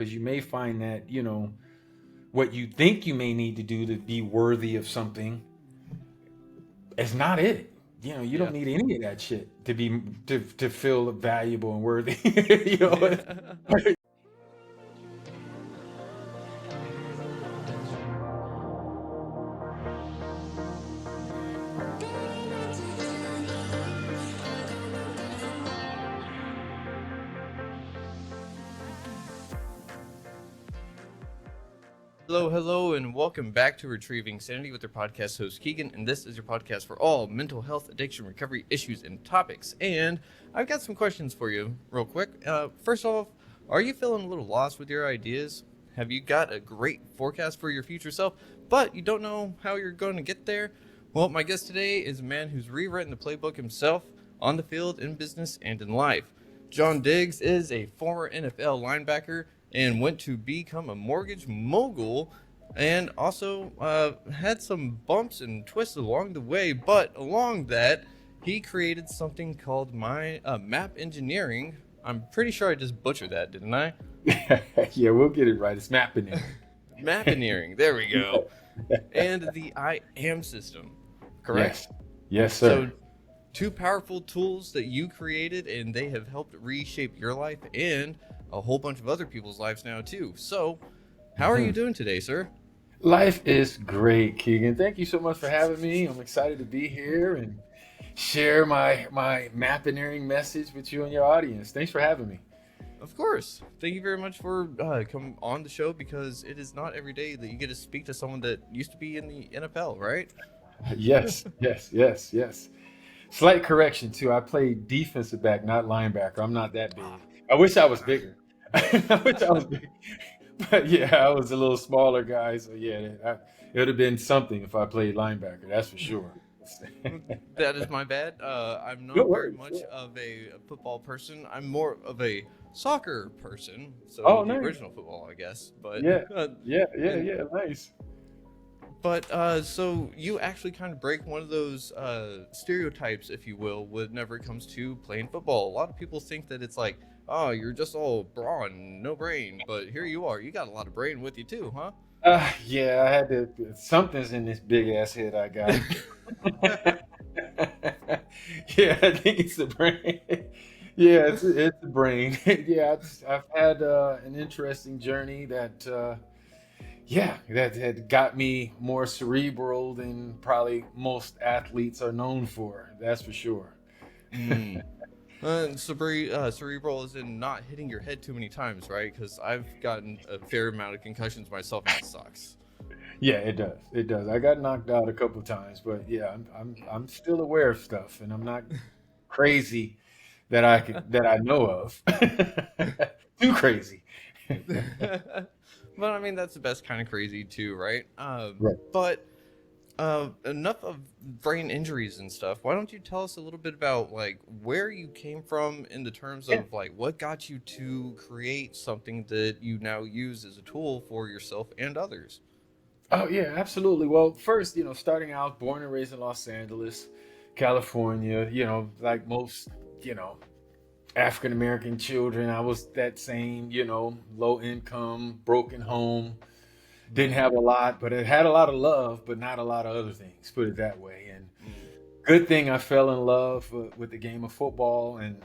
because you may find that, what you think you may need to do to be worthy of something is not it. You Yeah. don't need any of that shit to feel valuable and worthy. you know Yeah. Hello, hello, and welcome back to Retrieving Sanity with your podcast host Keegan, and this is your podcast for all mental health, addiction, recovery issues, and topics. And I've got some questions for you, real quick. First off, are you feeling a little lost with your ideas? Have you got a great forecast for your future self, but you don't know how you're going to get there? Well, my guest today is a man who's rewritten the playbook himself on the field, in business, and in life. John Diggs is a former NFL linebacker and went to become a mortgage mogul, and also had some bumps and twists along the way. But along that, he created something called my Mappineering. I'm pretty sure I just butchered that, didn't I? Yeah, we'll get it right. It's Mappineering. Mappineering. There we go. Yeah. And the I am system. Correct? Yes. Yes, sir. So, two powerful tools that you created, and they have helped reshape your life and a whole bunch of other people's lives now too. So, how are you Mhm. doing today, sir? Life is great, Keegan. Thank you so much for having me. I'm excited to be here and share my Mappineering message with you and your audience. Thanks for having me. Of course. Thank you very much for coming on the show, because it is not every day that you get to speak to someone that used to be in the NFL, right? Yes, yes, yes, yes. Slight correction too. I played defensive back, not linebacker. I'm not that big. I wish I was bigger. I wish I was big. But yeah, I was a little smaller guy. So yeah, it would have been something if I played linebacker. That's for sure. That is my bad. I'm Good not very words. much Yeah. of a football person. I'm more of a soccer person. So Oh, the nice. original football, I guess. But Yeah, yeah, yeah, and yeah. Nice. so you actually kind of break one of those stereotypes, if you will, whenever it comes to playing football. A lot of people think that it's like, oh, you're just all brawn, no brain. But here you are. You got a lot of brain with you too, huh? Yeah, I had to. Something's in this big ass head I got. Yeah, I think it's the brain. Yeah, it's the brain. Yeah, I've had an interesting journey that, yeah, that had got me more cerebral than probably most athletes are known for. That's for sure. Mm. Cerebral is in not hitting your head too many times, right? Because I've gotten a fair amount of concussions myself, and it sucks. Yeah, it does. It does. I got knocked out a couple times, but yeah, I'm still aware of stuff, and I'm not crazy that I know of. Too crazy. But I mean, that's the best kind of crazy too, right? Right. But enough of brain injuries and stuff. Why don't you tell us a little bit about like where you came from in the terms Yeah. of like what got you to create something that you now use as a tool for yourself and others? Oh yeah, absolutely. Well, first, starting out, born and raised in Los Angeles, California. Like most, you know, African American children, I was that same, low income, broken home. Didn't have a lot, but it had a lot of love, but not a lot of other things. Put it that way. And Mm. good thing I fell in love with the game of football, and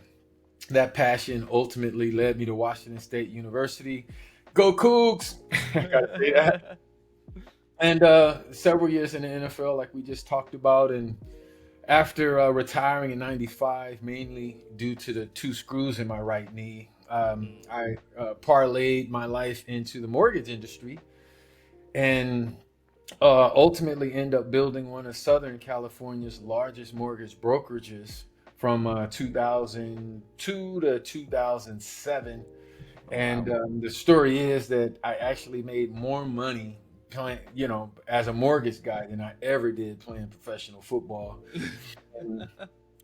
that passion ultimately led me to Washington State University. Go Cougs! I gotta say that. And several years in the NFL, like we just talked about, and after retiring in '95, mainly due to the two screws in my right knee, Mm. I parlayed my life into the mortgage industry, and ultimately end up building one of Southern California's largest mortgage brokerages from 2002 to 2007. And Wow. the story is that I actually made more money playing, as a mortgage guy than I ever did playing professional football. And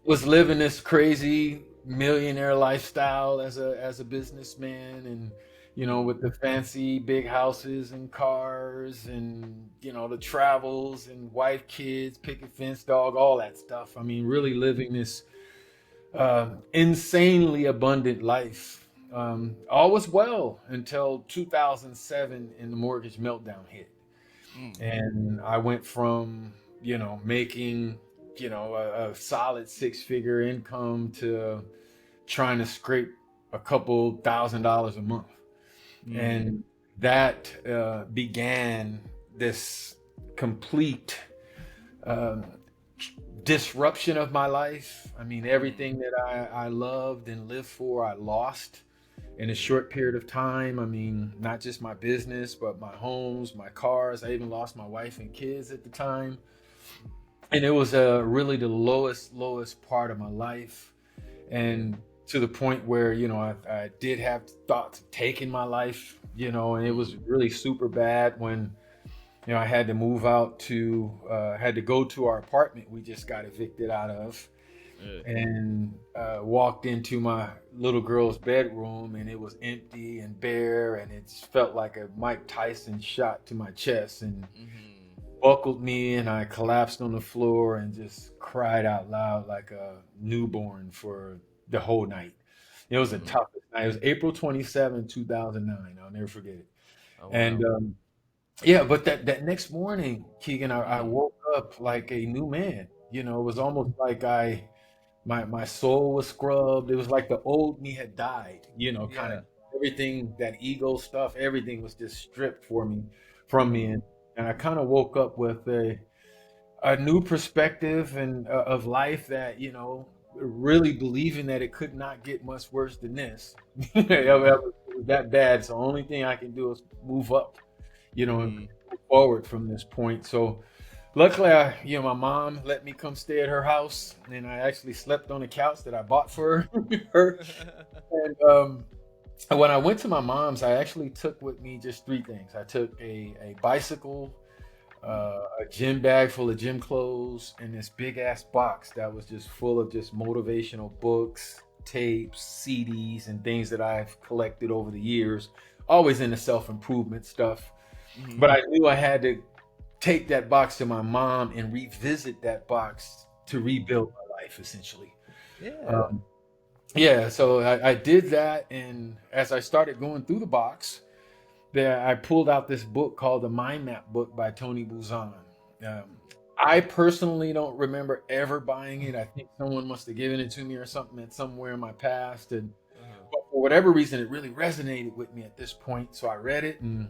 was living this crazy millionaire lifestyle as a businessman, and Mm. with the fancy big houses and cars, and the travels and wife, kids, picket fence, dog, all that stuff. I mean, really living this insanely abundant life. all was well until 2007 and the mortgage meltdown hit. Mm. And I went from, making, a solid six-figure income to trying to scrape a couple $1,000s a month. Mm. And that began this complete um, disruption of my life. I mean, everything that I loved and lived for, I lost in a short period of time. I mean, not just my business, but my homes, my cars. I even lost my wife and kids at the time. And it was really the lowest part of my life. And to the point where, I did have thoughts of taking my life, and it was really super bad when, I had to move out had to go to our apartment we just got evicted out of, and walked into my little girl's bedroom, and it was empty and bare, and it felt like a Mike Tyson shot to my chest, and buckled me, and I collapsed on the floor and just cried out loud like a newborn for the whole night. It was the toughest night. It was April 27, 2009. I'll never forget it. Oh, wow. And yeah, but that next morning, Keegan, I Mhm. woke up like a new man. It was almost like my soul was scrubbed. It was like the old me had died, kind Yeah. of everything, that ego stuff, everything was just stripped from me. And I kind of woke up with a new perspective and of life that, really believing that it could not get much worse than this. It was that bad. So the only thing I can do is move up, and Mm. move forward from this point. So luckily, my mom let me come stay at her house, and I actually slept on a couch that I bought for her. And when I went to my mom's, I actually took with me just three things. I took a bicycle, a gym bag full of gym clothes, and this big ass box that was just full of just motivational books, tapes, CDs, and things that I've collected over the years, always into self improvement stuff. Mhm. But I knew I had to take that box to my mom and revisit that box to rebuild my life, essentially. Yeah. Um, yeah, so I did that, and as I started going through the box, there I pulled out this book called the Mind Map book by Tony Buzan. Um, I personally don't remember ever buying it. I think someone must have given it to me or something at somewhere in my past, and Uh-huh. but for whatever reason, it really resonated with me at this point. So I read it and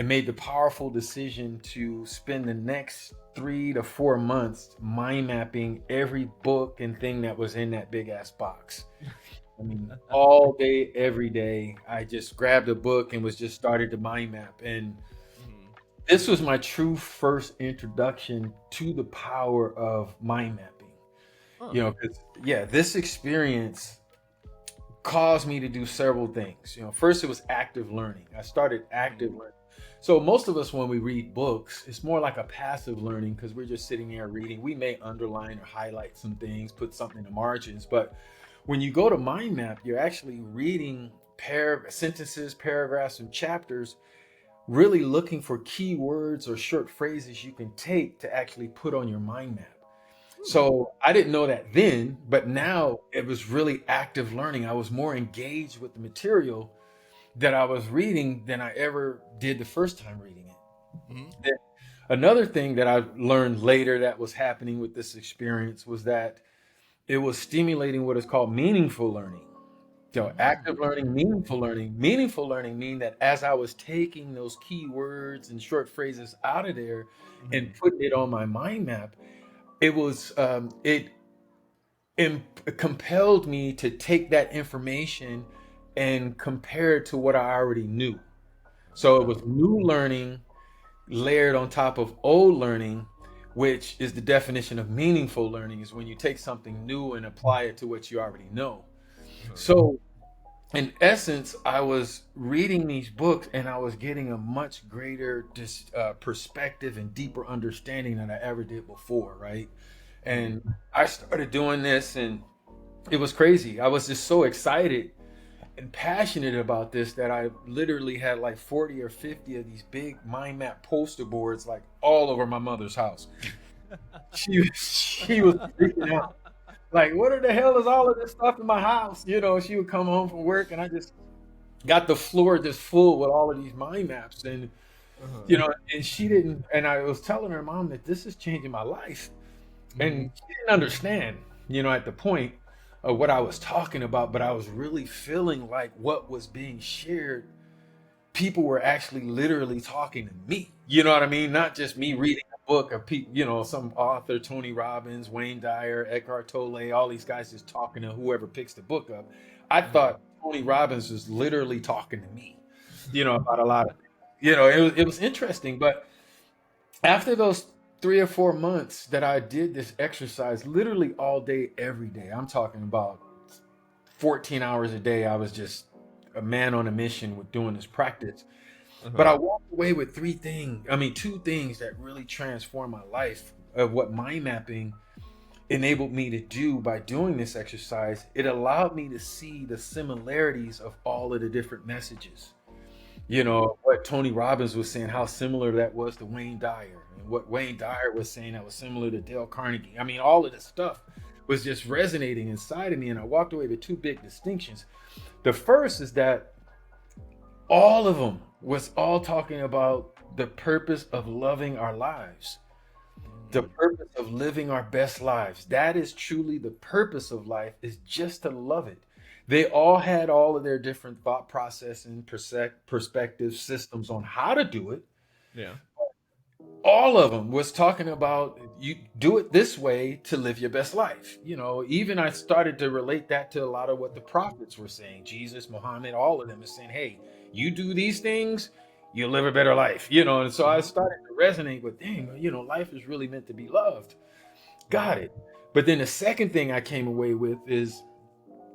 made the powerful decision to spend the next 3 to 4 months mind mapping every book and thing that was in that big ass box. I mean, all day, every day, I just grabbed a book and was just started to mind map. And Mhm. this was my true first introduction to the power of mind mapping. Huh. Because yeah, this experience caused me to do several things. First it was active learning. I started active learning. So most of us, when we read books, it's more like a passive learning because we're just sitting there reading. We may underline or highlight some things, put something in the margins, but when you go to mind map, you're actually reading sentences, paragraphs, and chapters, really looking for keywords or short phrases you can take to actually put on your mind map. Hmm. So I didn't know that then, but now it was really active learning. I was more engaged with the material that I was reading than I ever did the first time reading it. Mhm. Then another thing that I learned later that was happening with this experience was that it was stimulating what is called meaningful learning. So active learning, meaningful learning. Meaningful learning mean that as I was taking those key words and short phrases out of there and Mhm. putting it on my mind map, it compelled me to take that information and compare it to what I already knew. So it was new learning layered on top of old learning, which is the definition of meaningful learning, is when you take something new and apply it to what you already know. Uh-huh. So in essence, I was reading these books and I was getting a much greater perspective and deeper understanding than I ever did before, right? Mhm. And I started doing this, and it was crazy. I was just so excited and passionate about this that I literally had like 40 or 50 of these big mind map poster boards like all over my mother's house. She was freaking out. Like, what the hell is all of this stuff in my house? She would come home from work and I just got the floor just full with all of these mind maps. And, Uh-huh. and she didn't, and I was telling her mom that this is changing my life. Mhm. And she didn't understand, at the point of what I was talking about, but I was really feeling like what was being shared, people were actually literally talking to me. You know what I mean? Not just me reading a book or some author, Tony Robbins, Wayne Dyer, Eckhart Tolle, all these guys just talking to whoever picks the book up. I Mhm. thought Tony Robbins was literally talking to me, about a lot of things. It was interesting, but after those 3 or 4 months that I did this exercise literally all day, every day, I'm talking about 14 hours a day, I was just a man on a mission with doing this practice. But Uh-huh. I walked away with two things that really transformed my life of what mind mapping enabled me to do by doing this exercise. It allowed me to see the similarities of all of the different messages. What Tony Robbins was saying, how similar that was to Wayne Dyer, and what Wayne Dyer was saying that was similar to Dale Carnegie. I mean, all of this stuff was just resonating inside of me, and I walked away with two big distinctions. The first is that all of them was all talking about the purpose of loving our lives, the Mhm. purpose of living our best lives. That is truly the purpose of life, is just to love it. They all had all of their different thought process and perspective systems on how to do it. Yeah. All of them was talking about you do it this way to live your best life. Even I started to relate that to a lot of what the prophets were saying. Jesus, Muhammad, all of them is saying, hey, you do these things, you'll live a better life. And so I Mhm. started to resonate with, dang, life is really meant to be loved. Got Mhm. it. But then the second thing I came away with is,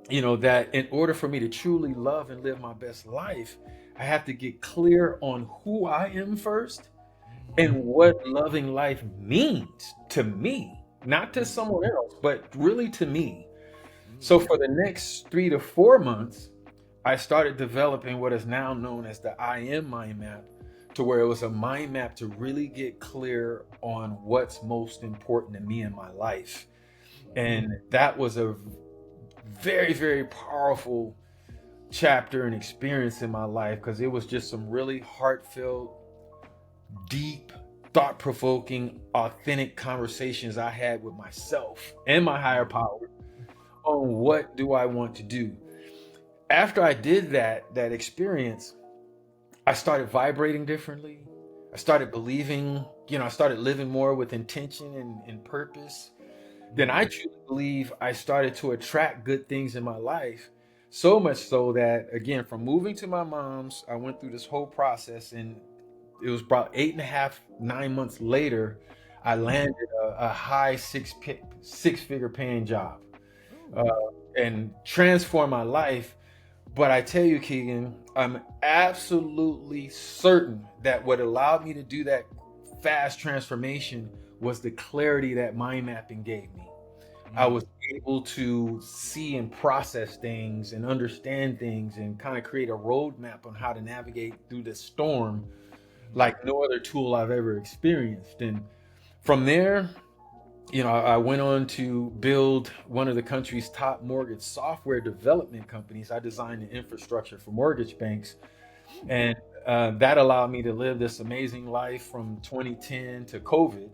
that in order for me to truly love and live my best life, I have to get clear on who I am first and what loving life means to me, not to Mhm. someone else, but really to me. So Mhm. for the next 3 to 4 months, I started developing what is now known as the I am mind map, to where it was a mind map to really get clear on what's most important to me in my life. And that was a very, very powerful chapter and experience in my life, because it was just some really heartfelt, deep, thought provoking, authentic conversations I had with myself and my higher power on what do I want to do. After I did that experience, I started vibrating differently. I started believing, I started living more with intention and purpose. Then I Mhm. truly believe I started to attract good things in my life. So much so that, again, from moving to my mom's, I went through this whole process, and it was about 8.5, 9 months later, I landed a high six figure paying job, uh, Ooh. and transformed my life. But I tell you, Keegan, I'm absolutely certain that what allowed me to do that fast transformation was the clarity that mind mapping gave me. I was Mhm. able to see and process things and understand things and kind of create a roadmap on how to navigate through this storm Mhm. like no other tool I've ever experienced. And from there, I went on to build one of the country's top mortgage software development companies. I designed the infrastructure for mortgage banks, Ooh. and that allowed me to live this amazing life from 2010 to COVID.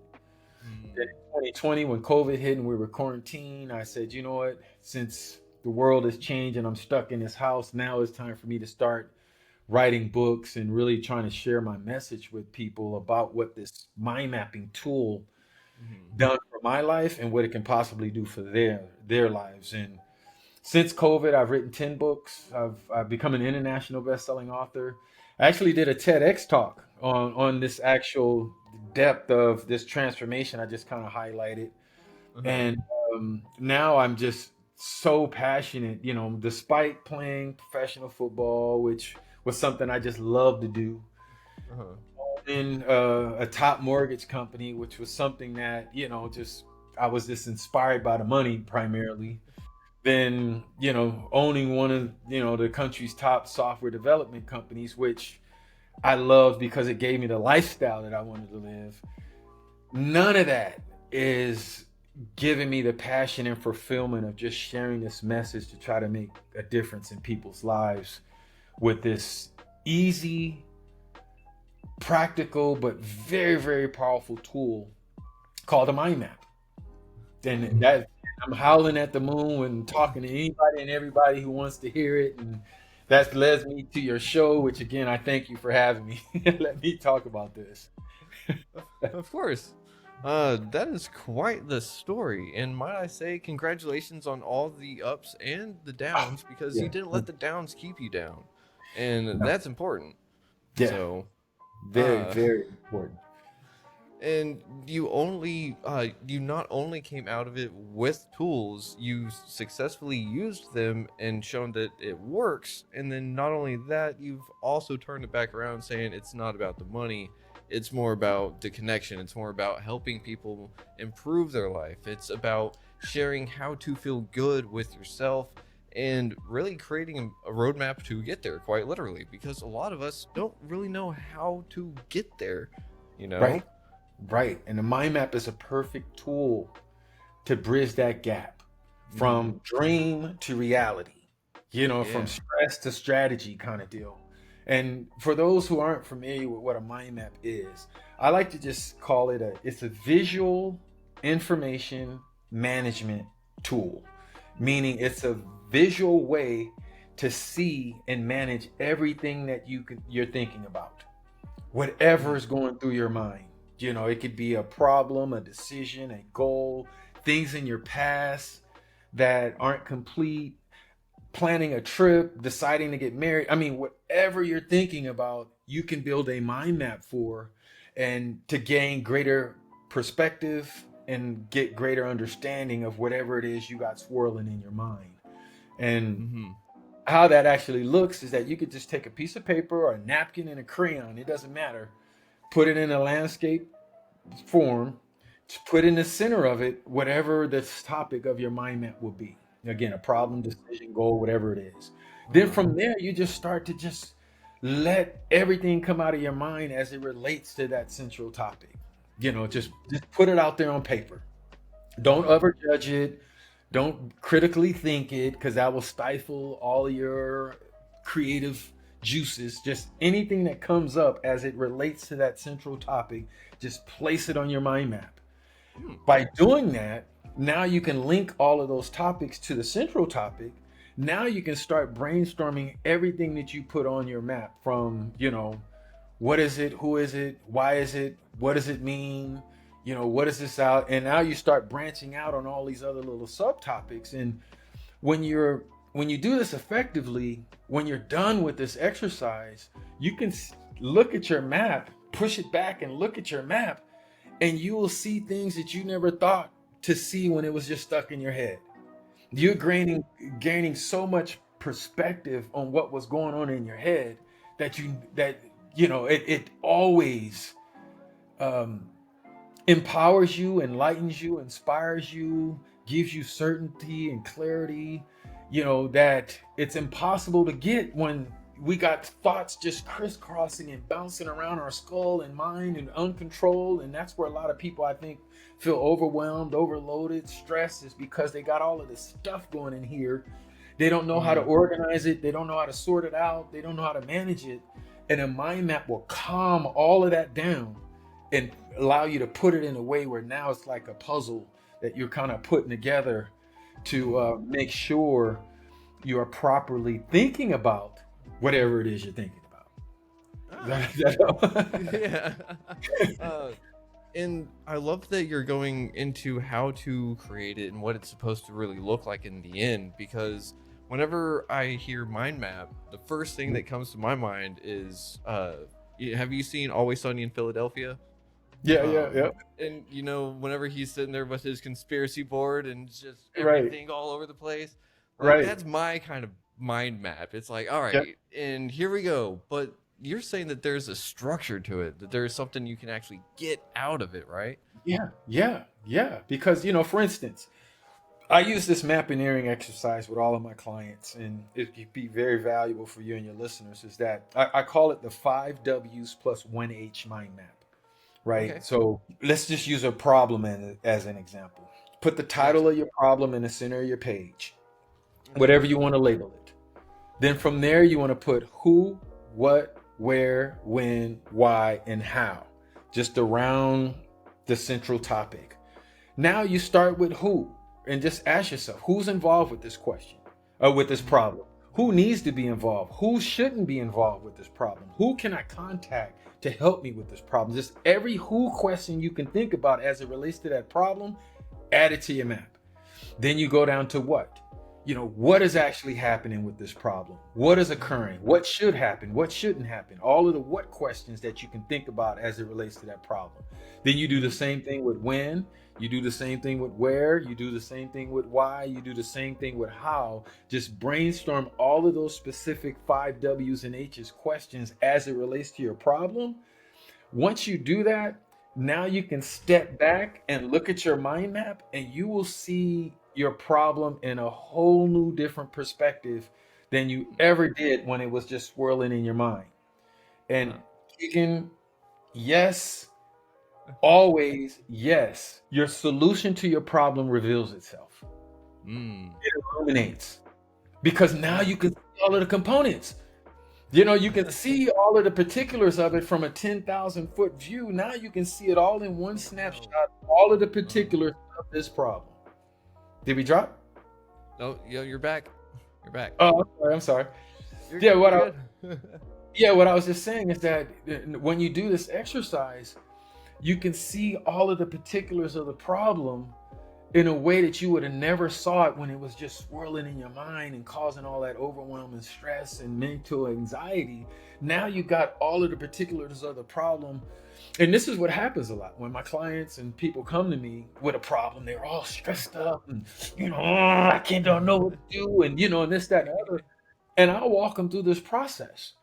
Then Mhm. in 2020, when COVID hit and we were quarantined, I said, you know what? Since the world has changed and I'm stuck in this house, now it's time for me to start writing books and really trying to share my message with people about what this mind mapping tool Mhm. done for my life and what it can possibly do for their lives. And since COVID, I've written 10 books. I've become an international best-selling author. I actually did a TEDx talk on this actual depth of this transformation I just kind of highlighted. Uh-huh. And now I'm just so passionate, despite playing professional football, which was something I just love to do, Uh-huh. in a top mortgage company, which was something that, just I was just inspired by the money primarily. Then, owning one of, the country's top software development companies, which I loved because it gave me the lifestyle that I wanted to live. None of that is given me the passion and fulfillment of just sharing this message to try to make a difference in people's lives with this easy, practical, but very, very powerful tool called a mind map. And that I'm howling at the moon and talking to anybody and everybody who wants to hear it. And that led me to your show, which again, I thank you for having me. Let me talk about this. Of course. That is quite the story. And might I say, congratulations on all the ups and the downs, because Yeah. you didn't let the downs keep you down. And that's important. Yeah. So, Very, uh, very important. and you not only came out of it with tools, you successfully used them and shown that it works. And then not only that, you've also turned it back around saying it's not about the money, it's more about the connection, it's more about helping people improve their life, it's about sharing how to feel good with yourself, and really creating a roadmap to get there, quite literally, because a lot of us don't really know how to get there, you know. Right. Right. And the mind map is a perfect tool to bridge that gap from dream to reality, from Yeah. stress to strategy kind of deal. And for those who aren't familiar with what a mind map is, I like to just call it it's a visual information management tool, meaning it's a visual way to see and manage everything that you're thinking about, whatever is going through your mind. It could be a problem, a decision, a goal, things in your past that aren't complete, planning a trip, deciding to get married. I mean, whatever you're thinking about, you can build a mind map for, and to gain greater perspective and get greater understanding of whatever it is you got swirling in your mind. And Mm-hmm. how that actually looks is that you could just take a piece of paper or a napkin and a crayon, it doesn't matter, put it in a landscape form, put in the center of it whatever the topic of your mind map will be. Again, a problem, decision, goal, whatever it is. Then Uh-huh. from there, you just start to just let everything come out of your mind as it relates to that central topic. Just put it out there on paper. Don't Uh-huh. ever judge it. Don't critically think it, because that will stifle all your creative juices. Just anything that comes up as it relates to that central topic, just place it on your mind map. Hmm. By doing that, now you can link all of those topics to the central topic. Now you can start brainstorming everything that you put on your map, from, what is it, who is it, why is it, what does it mean, what is this out? And now you start branching out on all these other little subtopics. And when you do this effectively, when you're done with this exercise, you can look at your map, push it back and look at your map, and you will see things that you never thought to see when it was just stuck in your head. You're gaining so much perspective on what was going on in your head that it always um, empowers you, enlightens you, inspires you, gives you certainty and clarity, that it's impossible to get when we got thoughts just crisscrossing and bouncing around our skull and mind and uncontrolled. And that's where a lot of people, I think, feel overwhelmed, overloaded, stressed, is because they got all of this stuff going in here. They don't know how to Mm-hmm. organize it. They don't know how to sort it out. They don't know how to manage it. And a mind map will calm all of that down and allow you to put it in a way where now it's like a puzzle that you're kind of putting together to make sure you are properly thinking about whatever it is you're thinking about. Ah. Yeah. uh, and I love that you're going into how to create it and what it's supposed to really look like in the end, because whenever I hear mind map, the first thing that comes to my mind is have you seen Always Sunny in Philadelphia? Yeah, yeah, yeah. And whenever he's sitting there with his conspiracy board and just Right, everything all over the place, like right. that's my kind of mind map. It's like, all Yeah, right, and here we go. But you're saying that there's a structure to it, that there's something you can actually get out of it, right? yeah, yeah, yeah. Because, for instance, I use this Mappineering exercise with all of my clients, and it could be very valuable for you and your listeners. Is that I call it the 5 W's plus 1 H mind map, right? Okay. So let's just use a problem as an example. Put the title of your problem in the center of your page, whatever you want to label it. Then from there, you want to put who, what, where, when, why, and how, just around the central topic. Now you start with who and just ask yourself, who's involved with this question or with this problem? Who needs to be involved? Who shouldn't be involved with this problem? Who can I contact to help me with this problem? Just every who question you can think about as it relates to that problem, add it to your map. Then you go down to what? What is actually happening with this problem? What is occurring? What should happen? What shouldn't happen? All of the what questions that you can think about as it relates to that problem. Then you do the same thing with when, you do the same thing with where, you do the same thing with why, you do the same thing with how. Just brainstorm all of those specific 5 W's and H's questions as it relates to your problem. Once you do that, now you can step back and look at your mind map, and you will see your problem in a whole new different perspective than you ever did when it was just swirling in your mind. And Keegan, yes, always yes, your solution to your problem reveals itself. It illuminates, because now you can see all of the components. You can see all of the particulars of it from a 10,000-foot view. Now you can see it all in one snapshot, all of the particulars of this problem. Did we drop? No, you're back. You're back. Oh, I'm sorry. What I was just saying is that when you do this exercise, you can see all of the particulars of the problem in a way that you would have never saw it when it was just swirling in your mind and causing all that overwhelm and stress and mental anxiety. Now you got all of the particulars of the problem. And this is what happens a lot when my clients and people come to me with a problem. They're all stressed up and, I don't know what to do, and, and this, that, and the other. And I'll walk them through this process.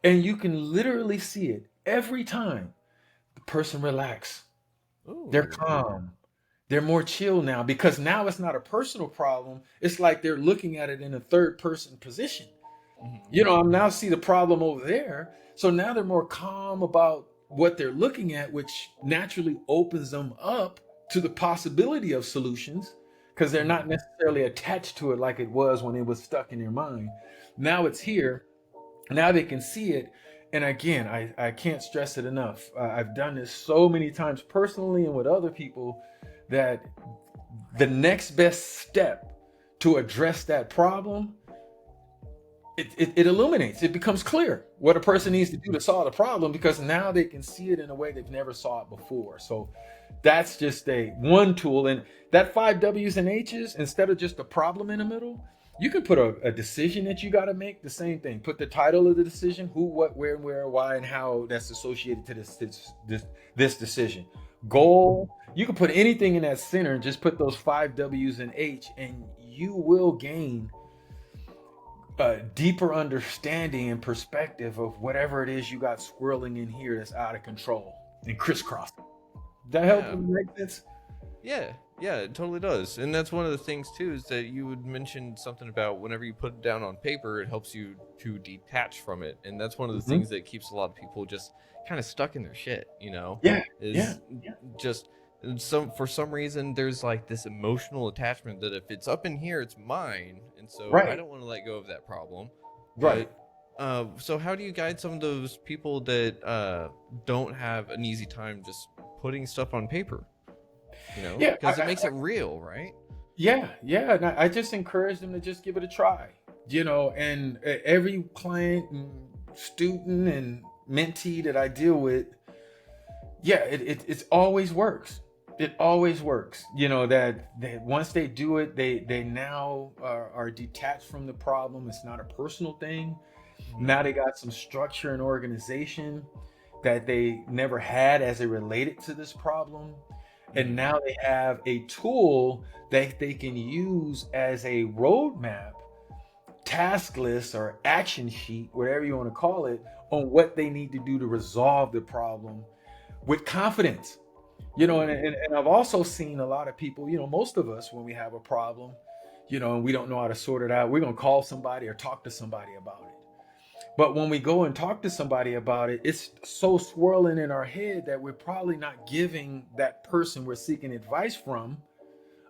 And you can literally see it every time. The person relax. They're calm. They're more chill now, because now it's not a personal problem. It's like they're looking at it in a third person position. I'm now see the problem over there. So now they're more calm about what they're looking at, which naturally opens them up to the possibility of solutions, because they're not necessarily attached to it like it was when it was stuck in their mind. Now it's here. Now they can see it. And again, I can't stress it enough. I've done this so many times personally and with other people, that the next best step to address that problem, it illuminates. It becomes clear what a person needs to do to solve the problem, because now they can see it in a way they've never saw it before. So that's just one tool. And that 5 W's and H's, instead of just a problem in the middle, you can put a decision that you got to make. The same thing. Put the title of the decision, who, what, where, why, and how that's associated to this decision. Goal. You can put anything in that center and just put those 5 W's and H, and you will gain a deeper understanding and perspective of whatever it is you got swirling in here that's out of control and crisscrossing. That help make sense? Yeah, it totally does. And that's one of the things too, is that you would mention something about whenever you put it down on paper, it helps you to detach from it. And that's one of the things that keeps a lot of people just kind of stuck in their shit, just for some reason there's like this emotional attachment that if it's up in here, it's mine, and so I don't want to let go of that problem. So how do you guide some of those people that don't have an easy time just putting stuff on paper? Because it makes it real, right? And I just encourage them to just give it a try. And every client and student and mentee that I deal with, it always works. It always works. That once they do it, they now are detached from the problem. It's not a personal thing. Now they got some structure and organization that they never had as it related to this problem. And now they have a tool that they can use as a roadmap, task list, or action sheet, whatever you want to call it, on what they need to do to resolve the problem with confidence. And I've also seen a lot of people, most of us, when we have a problem, and we don't know how to sort it out, we're going to call somebody or talk to somebody about it. But when we go and talk to somebody about it, it's so swirling in our head that we're probably not giving that person we're seeking advice from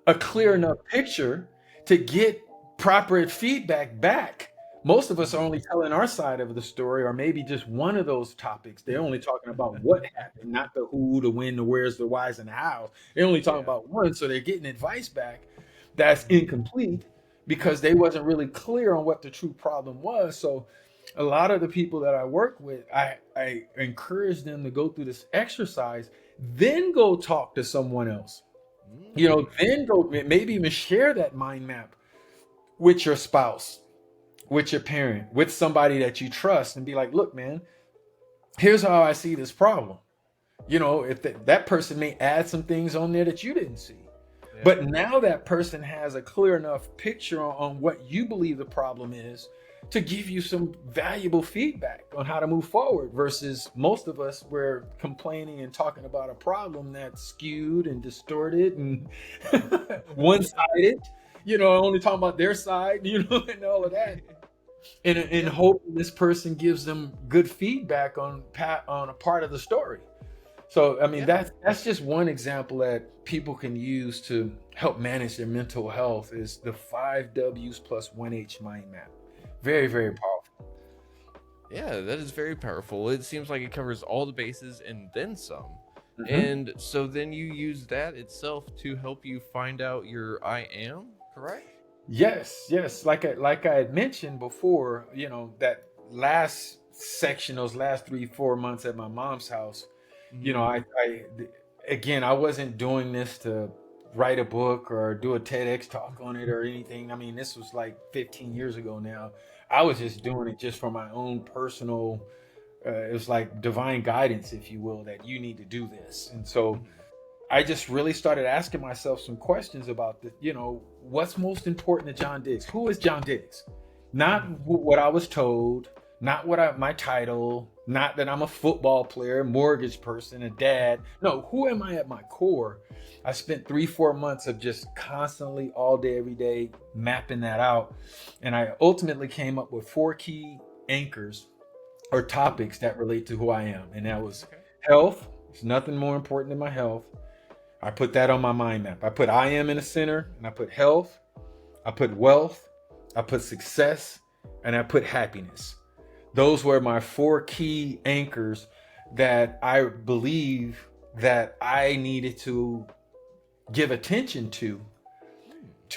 a clear enough picture to get proper feedback back. Most of us are only telling our side of the story, or maybe just one of those topics. They're only talking about what happened, not the who, the when, the where's, the why's, and the how. They're only talking Yeah. about one, so they're getting advice back that's incomplete because they wasn't really clear on what the true problem was. So a lot of the people that I work with, I encourage them to go through this exercise, then go talk to someone else. Then go maybe even share that mind map with your spouse, with your parent, with somebody that you trust, and be like, look, man, here's how I see this problem. If that person may add some things on there that you didn't see. Yeah. But now that person has a clear enough picture on what you believe the problem is to give you some valuable feedback on how to move forward, versus most of us, we're complaining and talking about a problem that's skewed and distorted and one-sided, only talking about their side, and all of that. And hoping this person gives them good feedback on a part of the story. So I mean, that's just one example that people can use to help manage their mental health, is the 5 W's plus 1 H mind map. Very, very powerful. Yeah, that is very powerful. It seems like it covers all the bases and then some. Mhm. And so then you use that itself to help you find out your I am, correct? Yes. Like I had mentioned before, that last section, those last 3-4 months at my mom's house, I wasn't doing this to write a book or do a TEDx talk on it or anything. I mean, this was like 15 years ago now. I was just doing it just for my own personal, it was like divine guidance, if you will, that you need to do this. And so I just really started asking myself some questions about what's most important to John Diggs? Who is John Diggs? Not what I was told, not my title, not that I'm a football player, mortgage person, a dad. No, who am I at my core? I spent 3-4 months of just constantly, all day, every day, mapping that out. And I ultimately came up with 4 key anchors or topics that relate to who I am. And that was health. There's nothing more important than my health. I put that on my mind map. I put I am in the center, and I put health, I put wealth, I put success, and I put happiness. Those were my 4 key anchors that I believe that I needed to give attention to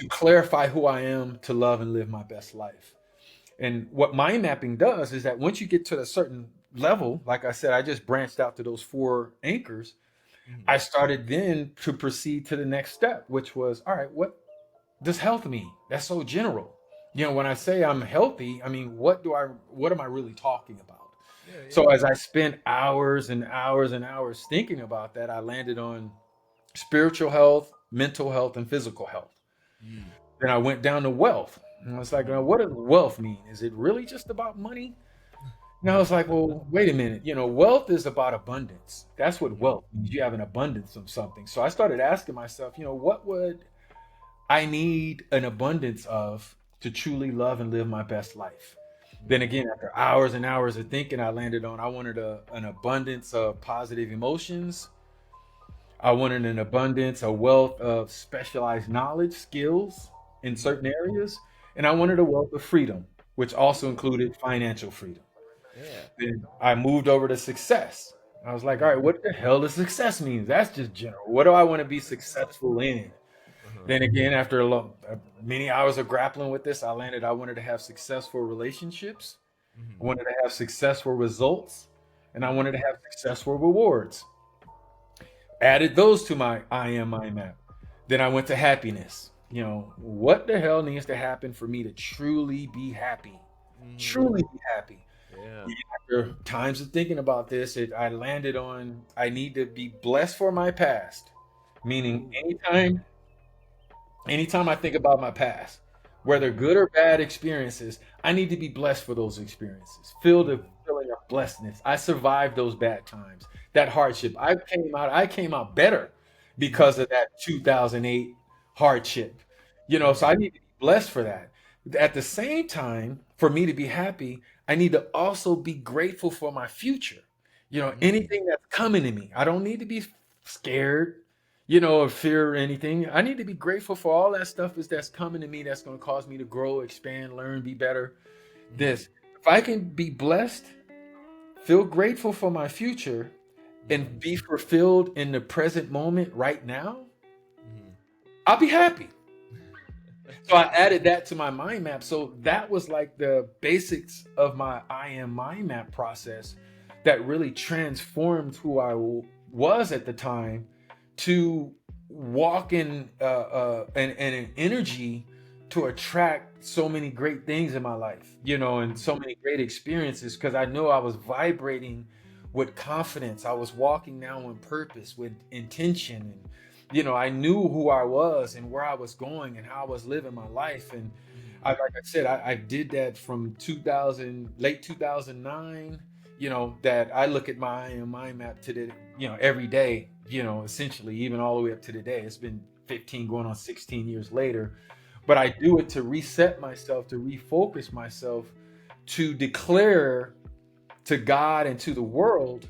clarify who I am, to love and live my best life. And what mind mapping does is that once you get to a certain level, like I said, I just branched out to those 4 anchors. I started then to proceed to the next step, which was, all right, what does health mean? That's so general. When I say I'm healthy, I mean, what am I really talking about? So as I spent hours and hours and hours thinking about that, I landed on spiritual health, mental health, and physical health. Then I went down to wealth. And I was like, what does wealth mean? Is it really just about money? And I was like, well, wait a minute. Wealth is about abundance. That's what wealth means. You have an abundance of something. So I started asking myself, what would I need an abundance of to truly love and live my best life? Then again, after hours and hours of thinking, I landed on I wanted an abundance of positive emotions. I wanted an abundance, a wealth of specialized knowledge, skills in certain areas. And I wanted a wealth of freedom, which also included financial freedom. Then I moved over to success. I was like, all right, what the hell does success mean? That's just general. What do I want to be successful in? Then again, after many hours of grappling with this, I wanted to have successful relationships. I wanted to have successful results, and I wanted to have successful rewards. Added those to my I am mind map. Then I went to happiness. What the hell needs to happen for me to truly be happy? Truly be happy. After times of thinking about this, I landed on I need to be blessed for my past. Meaning anytime I think about my past, whether good or bad experiences, I need to be blessed for those experiences. Feel the feeling of blessedness. I survived those bad times, that hardship. I came out better because of that 2008 hardship. So I need to be blessed for that. At the same time, for me to be happy, I need to also be grateful for my future. Anything that's coming to me. I don't need to be scared. or fear or anything. I need to be grateful for all that stuff that's coming to me that's going to cause me to grow, expand, learn, be better. Mhm. This, if I can be blessed, feel grateful for my future, and Mhm. be fulfilled in the present moment right now, Mhm. I'll be happy. So I added that to my mind map. So that was like the basics of my I am mind map process that really transformed who I was at the time to walk in and an energy to attract so many great things in my life, and so Mhm. many great experiences because I know I was vibrating with confidence. I was walking now on purpose with intention, and I knew who I was and where I was going and how I was living my life. And Mhm. like I said, I did that from 2000, late 2009, that I look at my mind map to the, every day, essentially, even all the way up to today. It's been 15 going on 16 years later. But I do it to reset myself, to refocus myself, to declare to God and to the world,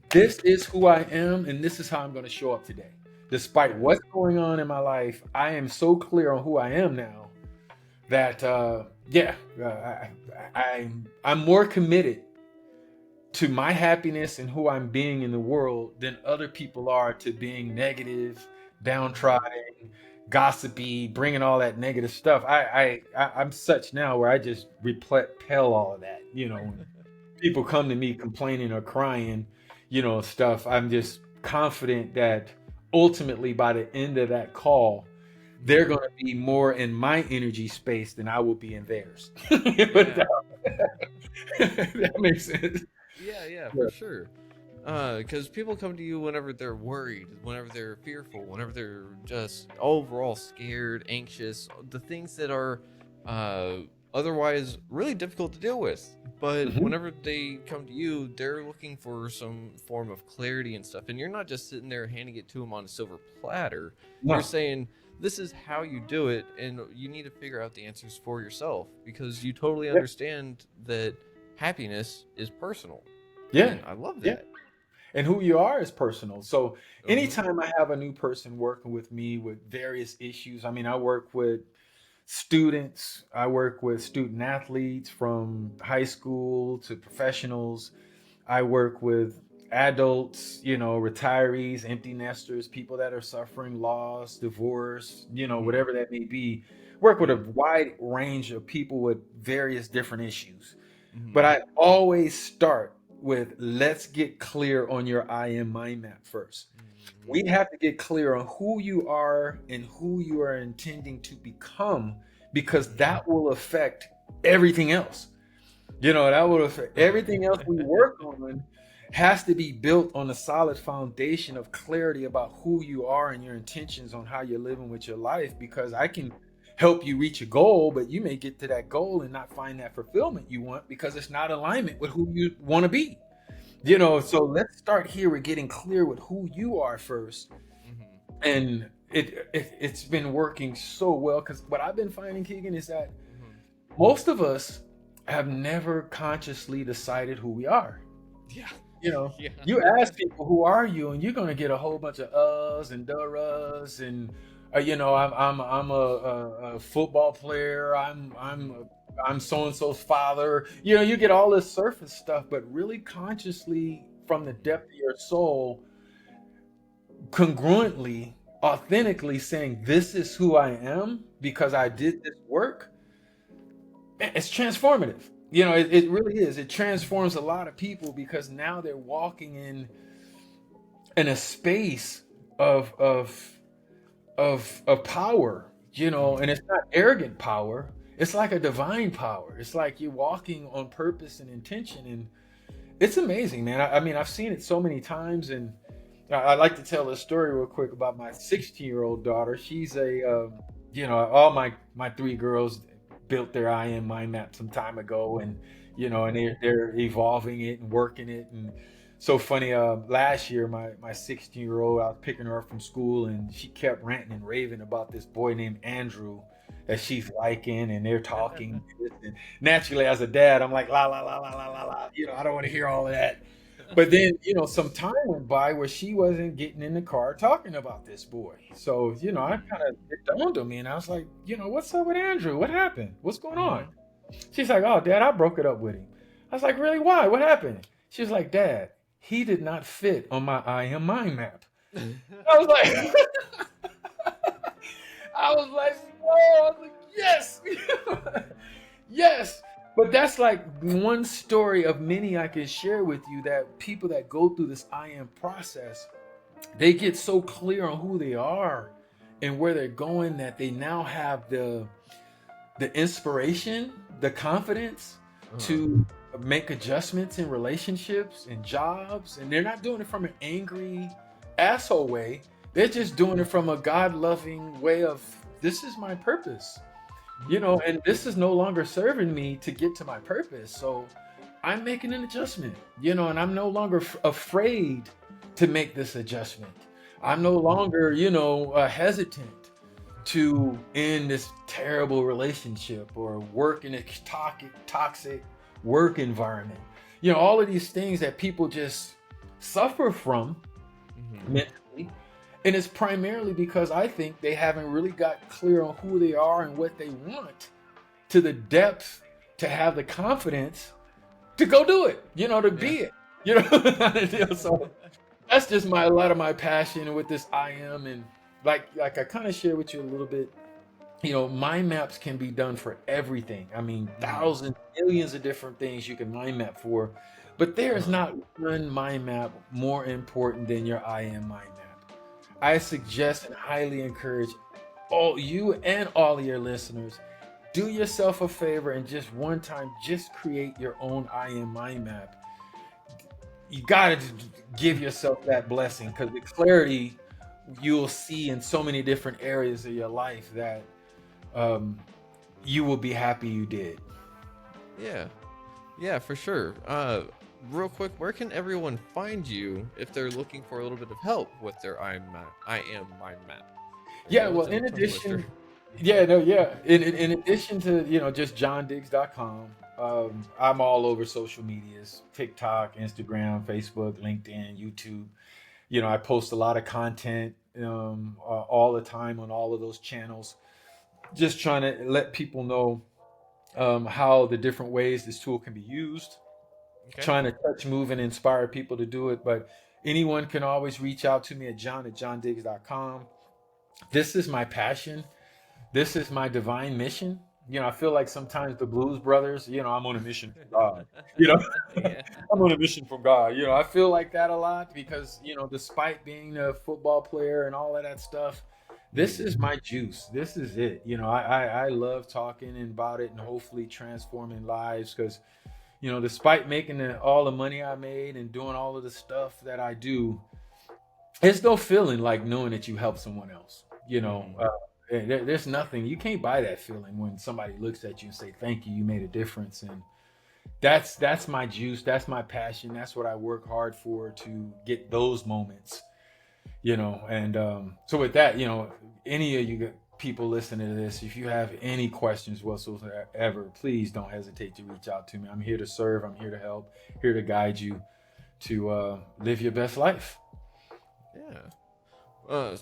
this is who I am, and this is how I'm going to show up today. Despite Yeah. what's going on in my life, I am so clear on who I am now that, yeah, I'm more committed to my happiness and who I'm being in the world than other people are to being negative, Mhm. downtrodden, gossipy, bringing all that negative stuff. I'm such now where I just repel all of that. When people come to me complaining or crying, stuff, I'm just confident that ultimately by the end of that call, they're Mhm. going to be more in my energy space than I will be in theirs. Yeah. That makes sense. Yeah, yeah, Yeah. for sure. Because people come to you whenever they're worried, whenever they're fearful, whenever they're just overall scared, anxious, the things that are uh, otherwise really difficult to deal with. But Mhm. whenever they come to you, they're looking for some form of clarity and stuff. And you're not just sitting there handing it to them on a silver platter. You're No. saying, this is how you do it, and you need to figure out the answers for yourself because you totally Yeah. understand that happiness is personal. Yeah. And I love Yeah. that. And who you are is personal. So Uh-huh. anytime I have a new person working with me with various issues, I mean, I work with students, I work with student athletes from high school to professionals. I work with adults, retirees, empty nesters, people that are suffering loss, divorce, Mhm. whatever that may be. Work with a Yeah. wide range of people with various different issues. But Mhm. I always start with let's get clear on your I am mind map first. We Mhm. have to get clear on who you are and who you are intending to become because Mhm. that will affect everything else. That will affect everything else we work on has to be built on a solid foundation of clarity about who you are and your intentions on how you're living with your life because I can help you reach a goal, but you may get to that goal and not find that fulfillment you want because it's not alignment with who you want to be. So let's start here with getting clear with who you are first. Mhm. And it's been working so well because what I've been finding, Keegan, is that Mhm. most of us have never consciously decided who we are. Yeah. You know, Yeah. you ask people who are you, and you're gonna get a whole bunch of uhs and durras, and I'm a football player. Mhm. I'm so and so's father. You get all this surface stuff, but really consciously from the Mhm. depth of your soul, congruently, authentically saying, "This is who I am because I Mhm. did this work." It's transformative. It really is. It transforms a lot of people because now they're walking in a space of of power, and Mhm. it's not arrogant power. It's like a divine power. It's like you're walking on purpose and intention, and it's amazing, man. I mean, I've seen it so many times, and I like to tell a story real quick about my 16-year-old daughter. She's all my three girls built their I am mind map some time ago, and and they're evolving it and working it, and so funny. Last year, my 16-year-old, I was picking her up from school, and she kept ranting and raving about this boy named Andrew that she's liking, and they're talking. And naturally, as a dad, I'm like la la la la la la la. I don't want to hear all of that. But then, some time went by where she wasn't getting in the car talking about this boy. So, I kind of, it dawned on me and I was like, what's up with Andrew? What happened? What's going on? Mm-hmm. She's like, oh, Dad, I broke it up with him. I was like, really? Why? What happened? She was like, Dad, he did not fit on my I am mind map. I was like, I was like, whoa, I was like, yes, yes. But that's like one story of many I can share with you, that people that go through this I am process, they get so clear on who they are and where they're going that they now have the inspiration, the confidence to make adjustments in relationships and jobs. And they're not doing it from an angry asshole way. They're just doing it from a God-loving way of, this is my purpose, and this is no longer serving me to get to my purpose. So I'm making an adjustment, and I'm no longer afraid to make this adjustment. I'm no longer, hesitant to end this terrible relationship or work in a toxic work environment. All of these things that people just suffer from mentally. And it's primarily because I think they haven't really got clear on who they are and what they want to the depth to have the confidence to go do it, to be it, So that's just a lot of my passion with this I am. And like I kind of share with you a little bit, mind maps can be done for everything. I mean, thousands, millions of different things you can mind map for, but there is not one mind map more important than your I am mind map. I suggest and highly encourage all you and all of your listeners, do yourself a favor and just one time, just create your own I am mind map. You got to give yourself that blessing, because the clarity you'll see in so many different areas of your life that you will be happy you did. Yeah, for sure. Real quick, where can everyone find you if they're looking for a little bit of help with their I am mind map? Yeah, well, in addition, in addition to just johndiggs.com, I'm all over social medias: TikTok, Instagram, Facebook, LinkedIn, YouTube. I post a lot of content all the time on all of those channels, just trying to let people know how the different ways this tool can be used, trying to touch, move, and inspire people to do it. But anyone can always reach out to me at john@johndiggs.com. This is my passion. This is my divine mission. I feel like sometimes the Blues Brothers, I'm on a mission from God. Yeah. I'm on a mission from God. I feel like that a lot because, despite being a football player and all of that stuff, this is my juice. This is it. I love talking about it and hopefully transforming lives, because, despite making all the money I made and doing all of the stuff that I do, it's no feeling like knowing that you helped someone else. There's nothing, you can't buy that feeling when somebody looks at you and say, thank you, you made a difference. And that's my juice. That's my passion. That's what I work hard for, to get those moments, and so with that, any of you people listening to this, if you have any questions whatsoever, please don't hesitate to reach out to me. I'm here to serve. I'm here to help, here to guide you to live your best life. Yeah.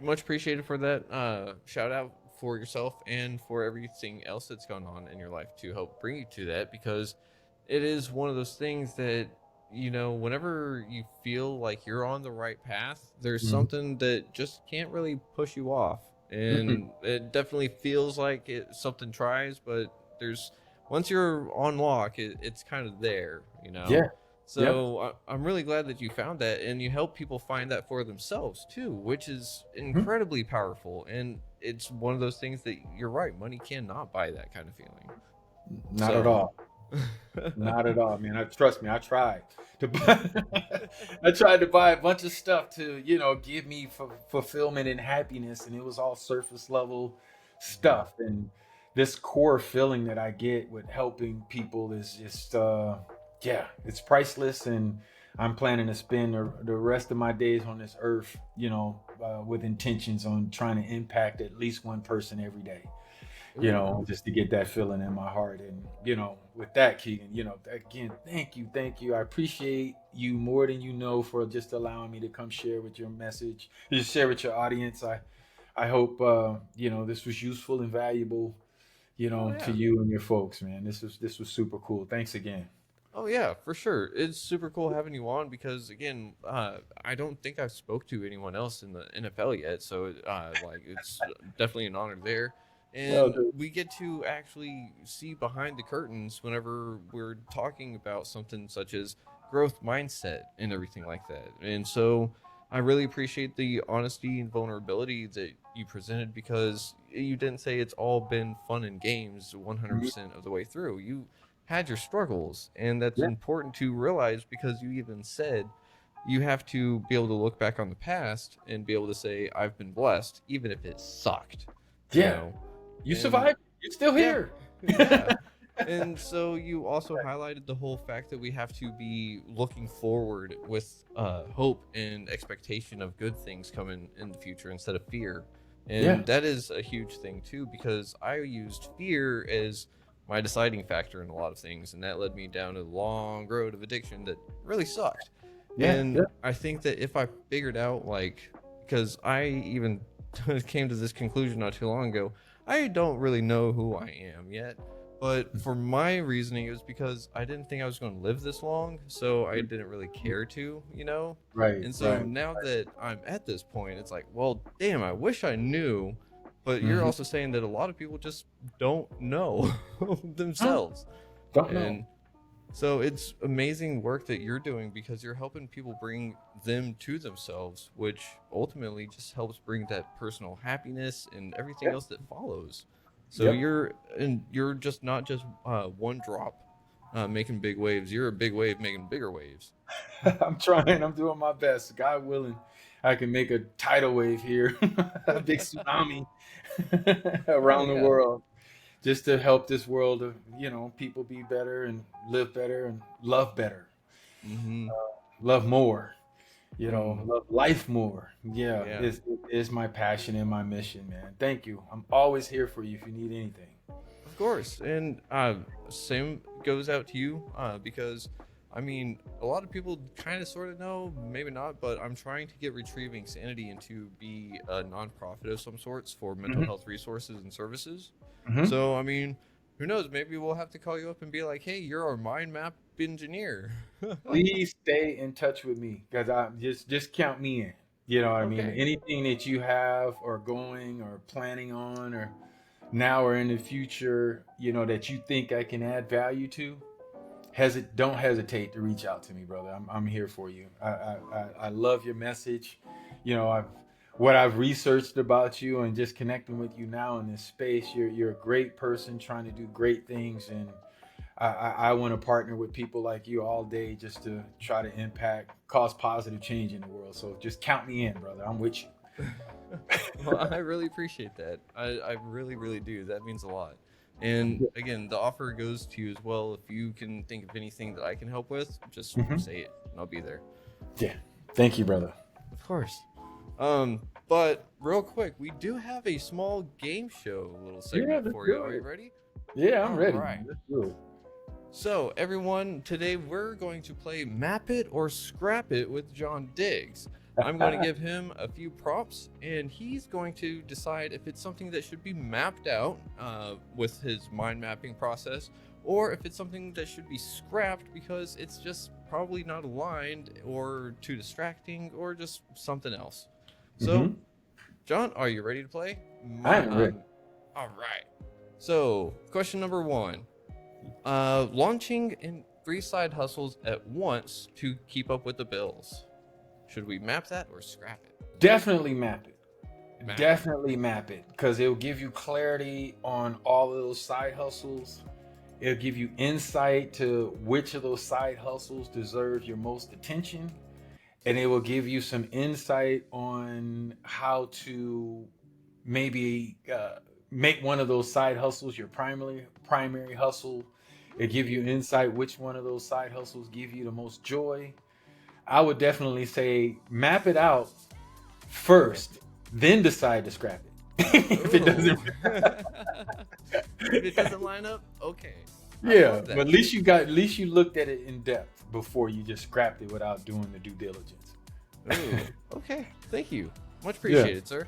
Much appreciated for that shout out for yourself and for everything else that's gone on in your life to help bring you to that, because it is one of those things that, whenever you feel like you're on the right path, there's something that just can't really push you off. And it definitely feels like something tries, but once you're on lock, it's kind of there, Yeah. So I'm really glad that you found that, and you help people find that for themselves too, which is incredibly powerful. And it's one of those things that you're right, money cannot buy that kind of feeling. Not at all. Not at all, man. Trust me, I tried to buy I tried to buy a bunch of stuff to, give me fulfillment and happiness, and it was all surface level stuff. And this core feeling that I get with helping people is just it's priceless. And I'm planning to spend the rest of my days on this earth, with intentions on trying to impact at least one person every day. Ooh. just to get that feeling in my heart. And, with that, Keegan, again, thank you. I appreciate you more than you know for just allowing me to come share with your message, just share with your audience. I hope, this was useful and valuable, Oh to yeah. you and your folks, man. This was super cool. Thanks again. Oh yeah, for sure. It's super cool having you on because again, I don't think I've spoke to anyone else in the NFL yet, so like it's definitely an honor there. Well, And dude. we get to actually see behind the curtains whenever we're talking about something such as growth mindset and everything like that. And so I really appreciate the honesty and vulnerability that you presented because you didn't say it's all been fun and games Mhm. 100% of the way through. You had your struggles, and that's Yeah. important to realize because you even said you have to be able to look back on the past and be able to say I've been blessed even if it sucked, you Yeah. know. You And survived. You're still yeah, here. yeah. And so you also highlighted the whole fact that we have to be looking forward with hope and expectation of good things coming in the future instead of fear. Yeah. And that is a huge thing too, because I used fear as my deciding factor in a lot of things. And that led me down a long road of addiction that really sucked. Yeah. And Yeah. I think that if I figured out, like, because I even came to this conclusion not too long ago, I don't really know who I am yet. But for my reasoning, it was because I didn't think I was going to live this long, so I didn't really care to, you know? Right. And so Right. now that I'm at this point, it's like, well, damn, I wish I knew. But you're Hmm. also saying that a lot of people just don't know Huh? themselves. Don't know. And so it's amazing work that you're doing because you're helping people bring them to themselves, which ultimately just helps bring that personal happiness and everything Yep. else that follows. So Yep. you're just not just one drop making big waves. You're a big wave making bigger waves. I'm trying. I'm doing my best. God willing, I can make a tidal wave here, a big tsunami Oh around the yeah. world, just to help this world of people be better and live better and love better, Mm-hmm. love more. Mm. Love life more. Yeah, Yeah. it's my passion and my mission, man. Thank you. I'm always here for you if you need anything. Of course, and same goes out to you because I mean a lot of people kind of sort of know, maybe not, but I'm trying to get Retrieving Sanity into be a nonprofit of some sorts for mental Hmm. health resources and services. Hmm. So I mean, who knows? Maybe we'll have to call you up and be like, "Hey, you're our mind map engineer." Please stay in touch with me because I just count me in. You know what I mean? Okay. Anything that you have or going or planning on or now or in the future, that you think I can add value to, don't hesitate to reach out to me, brother. I'm here for you. I love your message. What I've researched about you and just connecting with you now in this space. You're a great person trying to do great things, and I want to partner with people like you all day just to try to impact, cause positive change in the world. So just count me in, brother. I'm with you. Well, I really appreciate that. I really, really do. That means a lot. And again, the offer goes to you as well. If you can think of anything that I can help with, just Hmm. say it and I'll be there. Yeah. Thank you, brother. Of course. But real quick, we do have a small game show little Yeah, segment let's for you. do Are you it. ready? Yeah, I'm All ready, right. man. Let's do it. So, everyone, today we're going to play Map It or Scrap It with John Diggs. I'm going to give him a few prompts, and he's going to decide if it's something that should be mapped out with his mind mapping process, or if it's something that should be scrapped because it's just probably not aligned, or too distracting, or just something else. So, Hmm. John, are you ready to play? I My, am ready. all right. So, question number one. Launching in 3 side hustles at once to keep up with the bills. Should we map that or scrap it? Definitely map it. Map it. Definitely map it because it'll give you clarity on all of those side hustles. It'll give you insight to which of those side hustles deserve your most attention. And it will give you some insight on how to maybe make one of those side hustles your primary hustle. It give you insight which one of those side hustles give you the most joy. I would definitely say map it out first, then decide to scrap it. If it Ooh. doesn't, If it doesn't line up, okay. I Yeah, love but that. at least you looked at it in depth before you just scrapped it without doing the due diligence. Ooh, okay. Thank you. Much Yeah. appreciated, sir.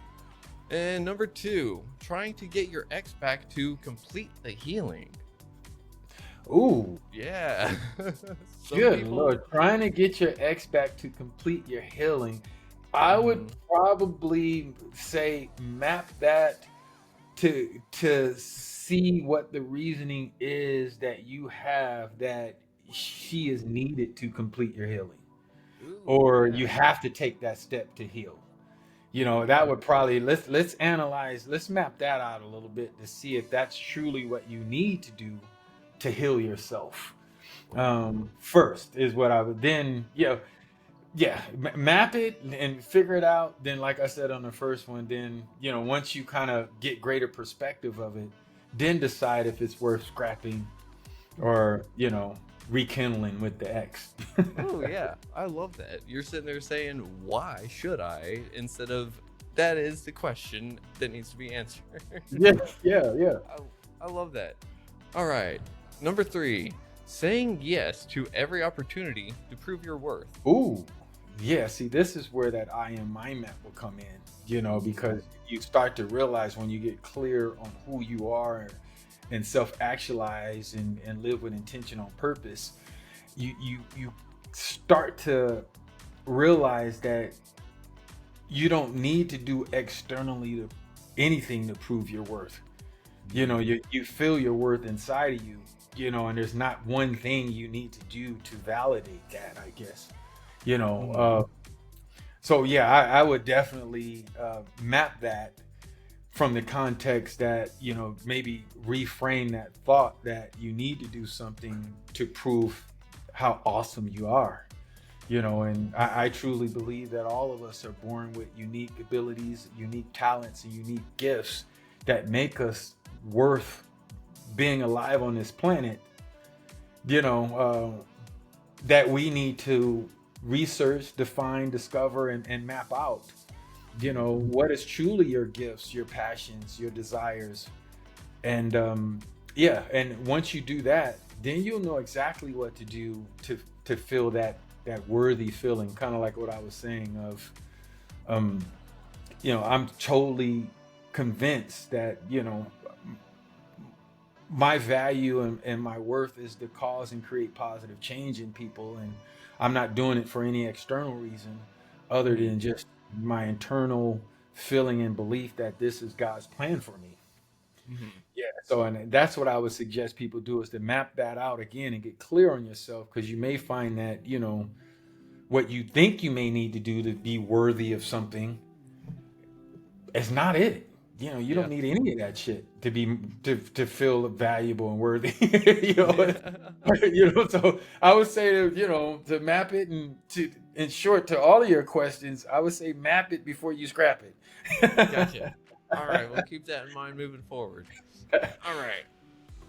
And number 2, trying to get your ex back to complete the healing. Ooh, Yeah. Some good people. Lord. Trying to get your ex back to complete your healing. I would probably say map that to see what the reasoning is that you have that she is needed to complete your healing, Ooh, or yeah. you have to take that step to heal. That would probably, let's analyze, let's map that out a little bit to see if that's truly what you need to do to heal yourself. First is what I would then, map it and figure it out. Then, like I said on the first one, then once you kind of get greater perspective of it, then decide if it's worth scrapping or rekindling with the ex. Oh, yeah. I love that. You're sitting there saying, why should I? Instead of, that is the question that needs to be answered. Yeah, yeah. I love that. All right. Number 3, saying yes to every opportunity to prove your worth. Ooh, yeah. See, this is where that I am mind map will come in, because you start to realize when you get clear on who you are and self-actualize and live with intention on purpose, you start to realize that you don't need to do externally to anything to prove your worth. You feel your worth inside of you, and there's not one thing you need to do to validate that, I guess. you know uh so yeah, I would definitely map that from the context that maybe reframe that thought that you need to do something to prove how awesome you are. And I truly believe that all of us are born with unique abilities, unique talents, and unique gifts that make us worth being alive on this planet. you know that we need to research, define, discover, and map out. What is truly your gifts, your passions, your desires. And and once you do that, then you'll know exactly what to do to feel that worthy feeling, kind of like what I was saying of I'm totally convinced that my value and my worth is to cause and create positive change in people, and I'm not doing it for any external reason other than just my internal feeling and belief that this is God's plan for me. Mm-hmm. Yeah. So, and that's what I would suggest people do, is to map that out again and get clear on yourself, because you may find that what you think you may need to do to be worthy of something is not it. You Yeah. don't need any of that shit to be to feel valuable and worthy. Yeah. So I would say to map it, and to in short, to all of your questions, I would say map it before you scrap Gotcha. it. All right, we'll keep that in mind moving forward. All right.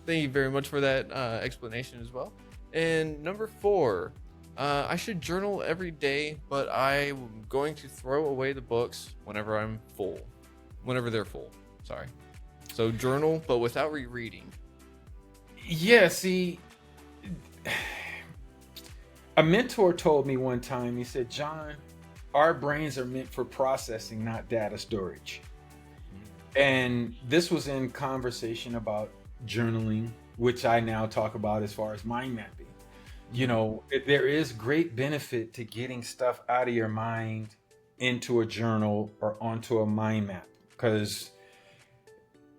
Thank you very much for that explanation as well. And number 4, I should journal every day, but I'm going to throw away the books whenever they're full. Sorry. So journal, but without rereading. Yeah, see, a mentor told me one time, he said, John, our brains are meant for processing, not data storage. And this was in conversation about journaling, which I now talk about as far as mind mapping. There is great benefit to getting stuff out of your mind into a journal or onto a mind map, because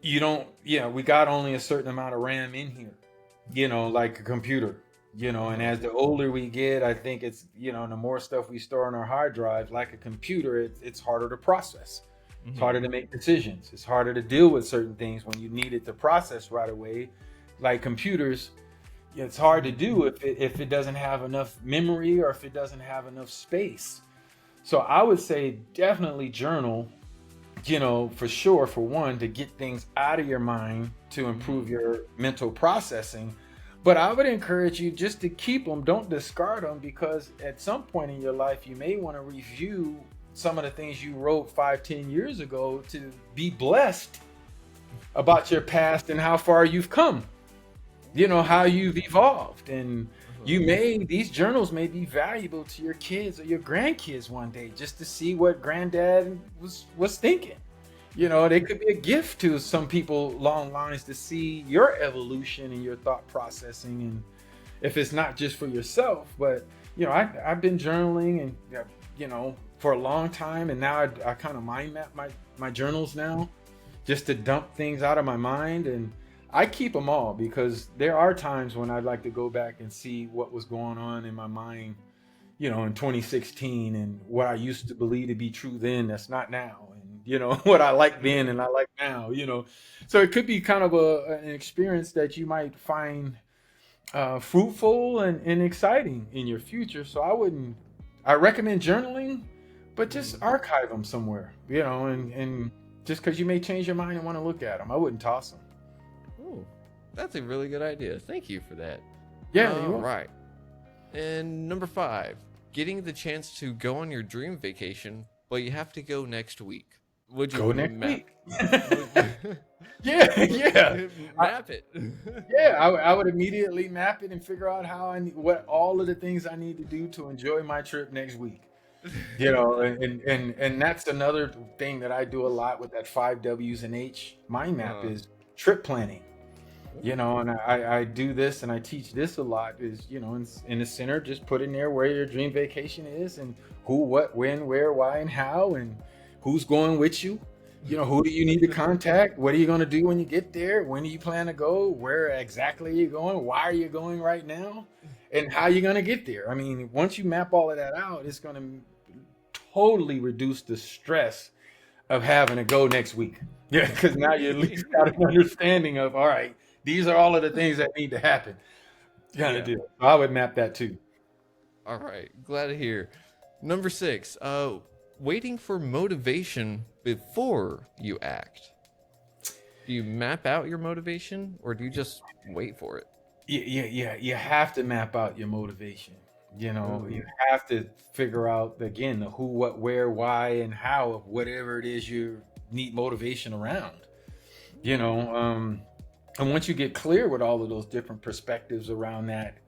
we got only a certain amount of RAM in here, like a computer. And as the older we get, I think it's the more stuff we store on our hard drive, like a computer, it's harder to process. It's harder to make decisions. It's harder to deal with certain things when you need it to process right away. Like computers, it's hard to do if it doesn't have enough memory, or if it doesn't have enough space. So I would say definitely journal, for sure, for one, to get things out of your mind to improve your mental processing. But I would encourage you just to keep them. Don't discard them, because at some point in your life, you may want to review some of the things you wrote 5-10 years ago to be blessed about your past and how far you've come, how you've evolved. And these journals may be valuable to your kids or your grandkids one day, just to see what granddad was thinking. They could be a gift to some people long lines to see your evolution and your thought processing. And if it's not just for yourself, but I've been journaling and for a long time, and now I kind of mind map my journals now, just to dump things out of my mind. And I keep them all because there are times when I'd like to go back and see what was going on in my mind, in 2016, and what I used to believe to be true then that's not now, and what I like then and I like now. So it could be kind of an experience that you might find fruitful and exciting in your future. So I recommend journaling, but just archive them somewhere, and just because you may change your mind and want to look at them, I wouldn't toss them. Oh, that's a really good idea. Thank you for that. Yeah, All right. And number 5, getting the chance to go on your dream vacation, but you have to go next week. Would you go next week? Yeah. Map it. I would immediately map it and figure out what all of the things I need to do to enjoy my trip next week. And that's another thing that I do a lot with that 5 W's and H mind map is trip planning. And I do this and I teach this a lot is, in the center, just put in there where your dream vacation is and who, what, when, where, why, and how, and who's going with you. Who do you need to contact? What are you going to do when you get there? When do you plan to go? Where exactly are you going? Why are you going right now? And how are you going to get there? I mean, once you map all of that out, it's going to totally reduce the stress of having to go next week. Yeah, because now you at least got an understanding of, all right, these are all of the things that need to happen. Kind of deal. I would map that too. All right. Glad to hear. Number 6, waiting for motivation before you act. Do you map out your motivation or do you just wait for it? Yeah. You have to map out your motivation. You have to figure out, again, the who, what, where, why, and how of whatever it is you need motivation around. And once you get clear with all of those different perspectives around that,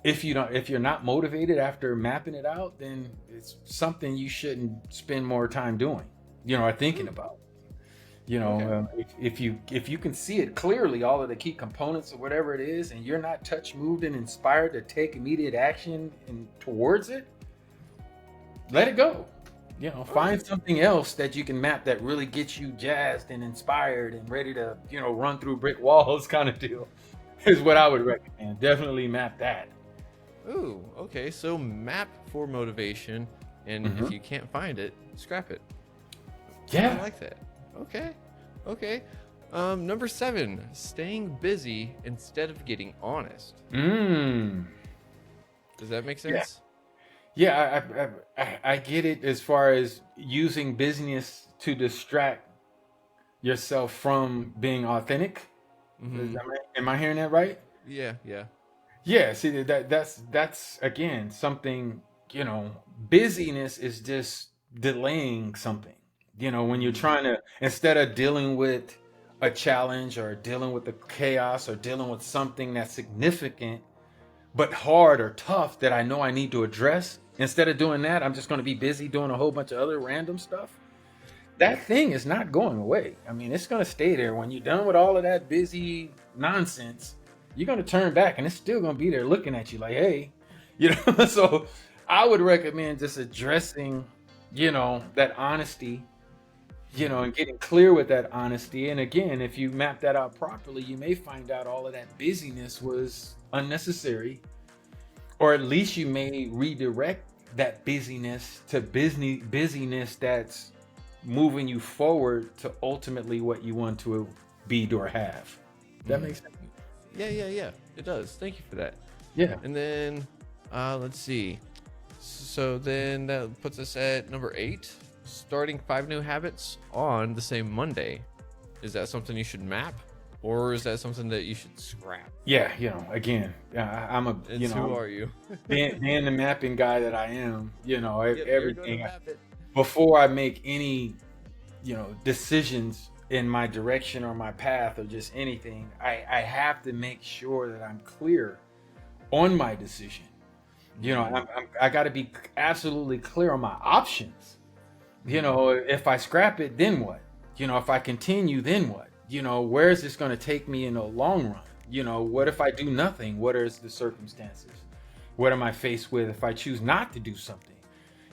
if you're not motivated after mapping it out, then it's something you shouldn't spend more time doing, or thinking about. If you can see it clearly, all of the key components of whatever it is, and you're not touched, moved, and inspired to take immediate action towards it, let it go. Find something else that you can map that really gets you jazzed and inspired and ready to, run through brick walls kind of deal, is what I would recommend. Definitely map that. Ooh, okay. So map for motivation, and if you can't find it, scrap it. Yeah. I like that. Okay. Number 7, staying busy instead of getting honest. Does that make sense? Yeah, I get it as far as using business to distract yourself from being authentic. Am I hearing that right? Yeah. Yeah, see, that's again something, busyness is just delaying something. When you're trying to, instead of dealing with a challenge or dealing with the chaos or dealing with something that's significant but hard or tough that I know I need to address, instead of doing that, I'm just going to be busy doing a whole bunch of other random stuff. That thing is not going away. I mean, it's going to stay there. When you're done with all of that busy nonsense, you're going to turn back and it's still going to be there looking at you like, hey, so I would recommend just addressing, that honesty, and getting clear with that honesty. And again, if you map that out properly, you may find out all of that busyness was unnecessary, or at least you may redirect that busyness to busyness that's moving you forward to ultimately what you want to be or have. That makes sense? Yeah. It does. Thank you for that. Yeah. And then, let's see. So then that puts us at number 8, starting 5 new habits on the same Monday. Is that something you should map, or is that something that you should scrap? Yeah, again, I'm a, who are you? being the mapping guy that I am, everything before I make any, decisions in my direction or my path or just anything, I have to make sure that I'm clear on my decision. You know, I got to be absolutely clear on my options. You know, if I scrap it, then what? You know, if I continue, then what? You know, where is this going to take me in the long run? You know, what if I do nothing? What are the circumstances? What am I faced with if I choose not to do something?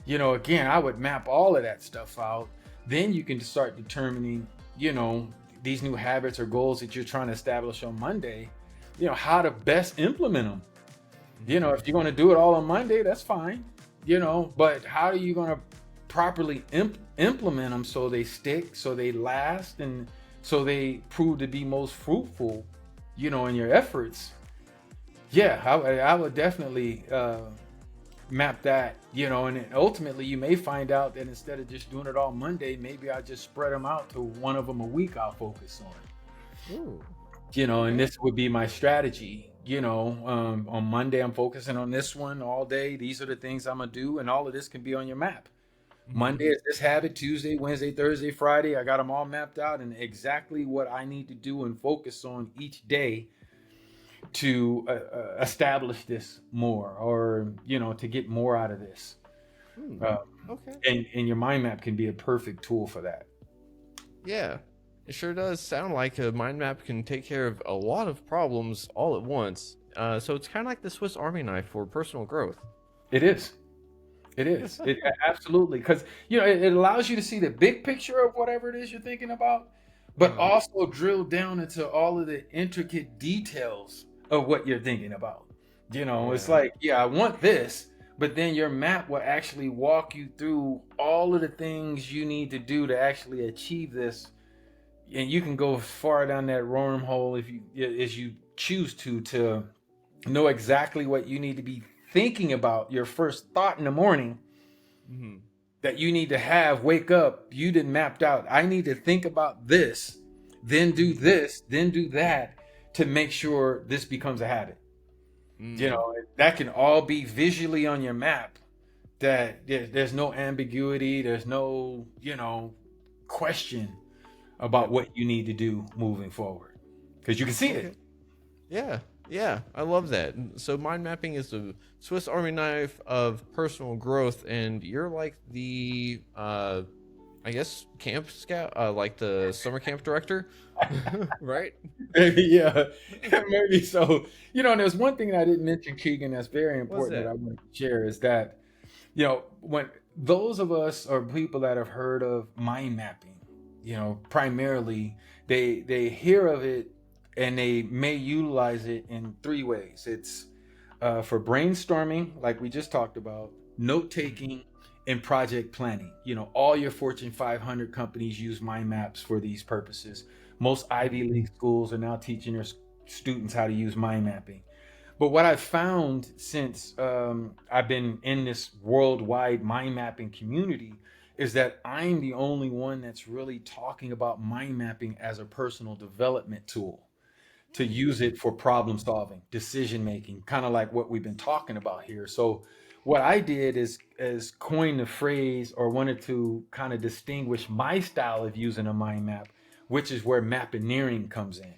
You know, again, I would map all of that stuff out. Then you can start determining, you know, these new habits or goals that you're trying to establish on Monday, you know, how to best implement them. You know, if you're going to do it all on Monday, that's fine, you know, but how are you going to properly implement them so they stick, so they last, and so they prove to be most fruitful, you know, in your efforts? Yeah, I would definitely map that, you know, and ultimately you may find out that instead of just doing it all Monday, maybe I just spread them out to one of them a week I'll focus on. Ooh. You know, and this would be my strategy. You know, on Monday I'm focusing on this one all day. These are the things I'm gonna do, and all of this can be on your map. Monday is this habit, Tuesday, Wednesday, Thursday, Friday. I got them all mapped out and exactly what I need to do and focus on each day to establish this more, or, you know, to get more out of this. Okay. And your mind map can be a perfect tool for that. Yeah, it sure does sound like a mind map can take care of a lot of problems all at once. So it's kind of like the Swiss Army knife for personal growth. It is. It is. It absolutely, because, you know, it allows you to see the big picture of whatever it is you're thinking about, but also drill down into all of the intricate details of what you're thinking about. You know, it's like, yeah, I want this, but then your map will actually walk you through all of the things you need to do to actually achieve this, and you can go far down that wormhole if you as you choose to know exactly what you need to be thinking about. Your first thought in the morning that you need to have, wake up, you did mapped out. I need to think about this, then do this, then do that, to make sure this becomes a habit. You know, that can all be visually on your map, that there's no ambiguity, there's no, you know, question about what you need to do moving forward, because you can see it. Yeah, I love that. So mind mapping is the Swiss Army knife of personal growth, and you're like the, I guess, camp scout, like the summer camp director, right? Maybe, yeah, maybe so. You know, and there's one thing that I didn't mention, Keegan, that's very What's important that I that? want to share is that, you know, when those of us or people that have heard of mind mapping, you know, primarily they hear of it and they may utilize it in three ways. It's for brainstorming, like we just talked about, note taking, and project planning. You know, all your Fortune 500 companies use mind maps for these purposes. Most Ivy League schools are now teaching their students how to use mind mapping. But what I've found since I've been in this worldwide mind mapping community is that I'm the only one that's really talking about mind mapping as a personal development tool, to use it for problem solving, decision making, kind of like what we've been talking about here. So what I did is coin the phrase, or wanted to kind of distinguish my style of using a mind map, which is where Mappineering comes in.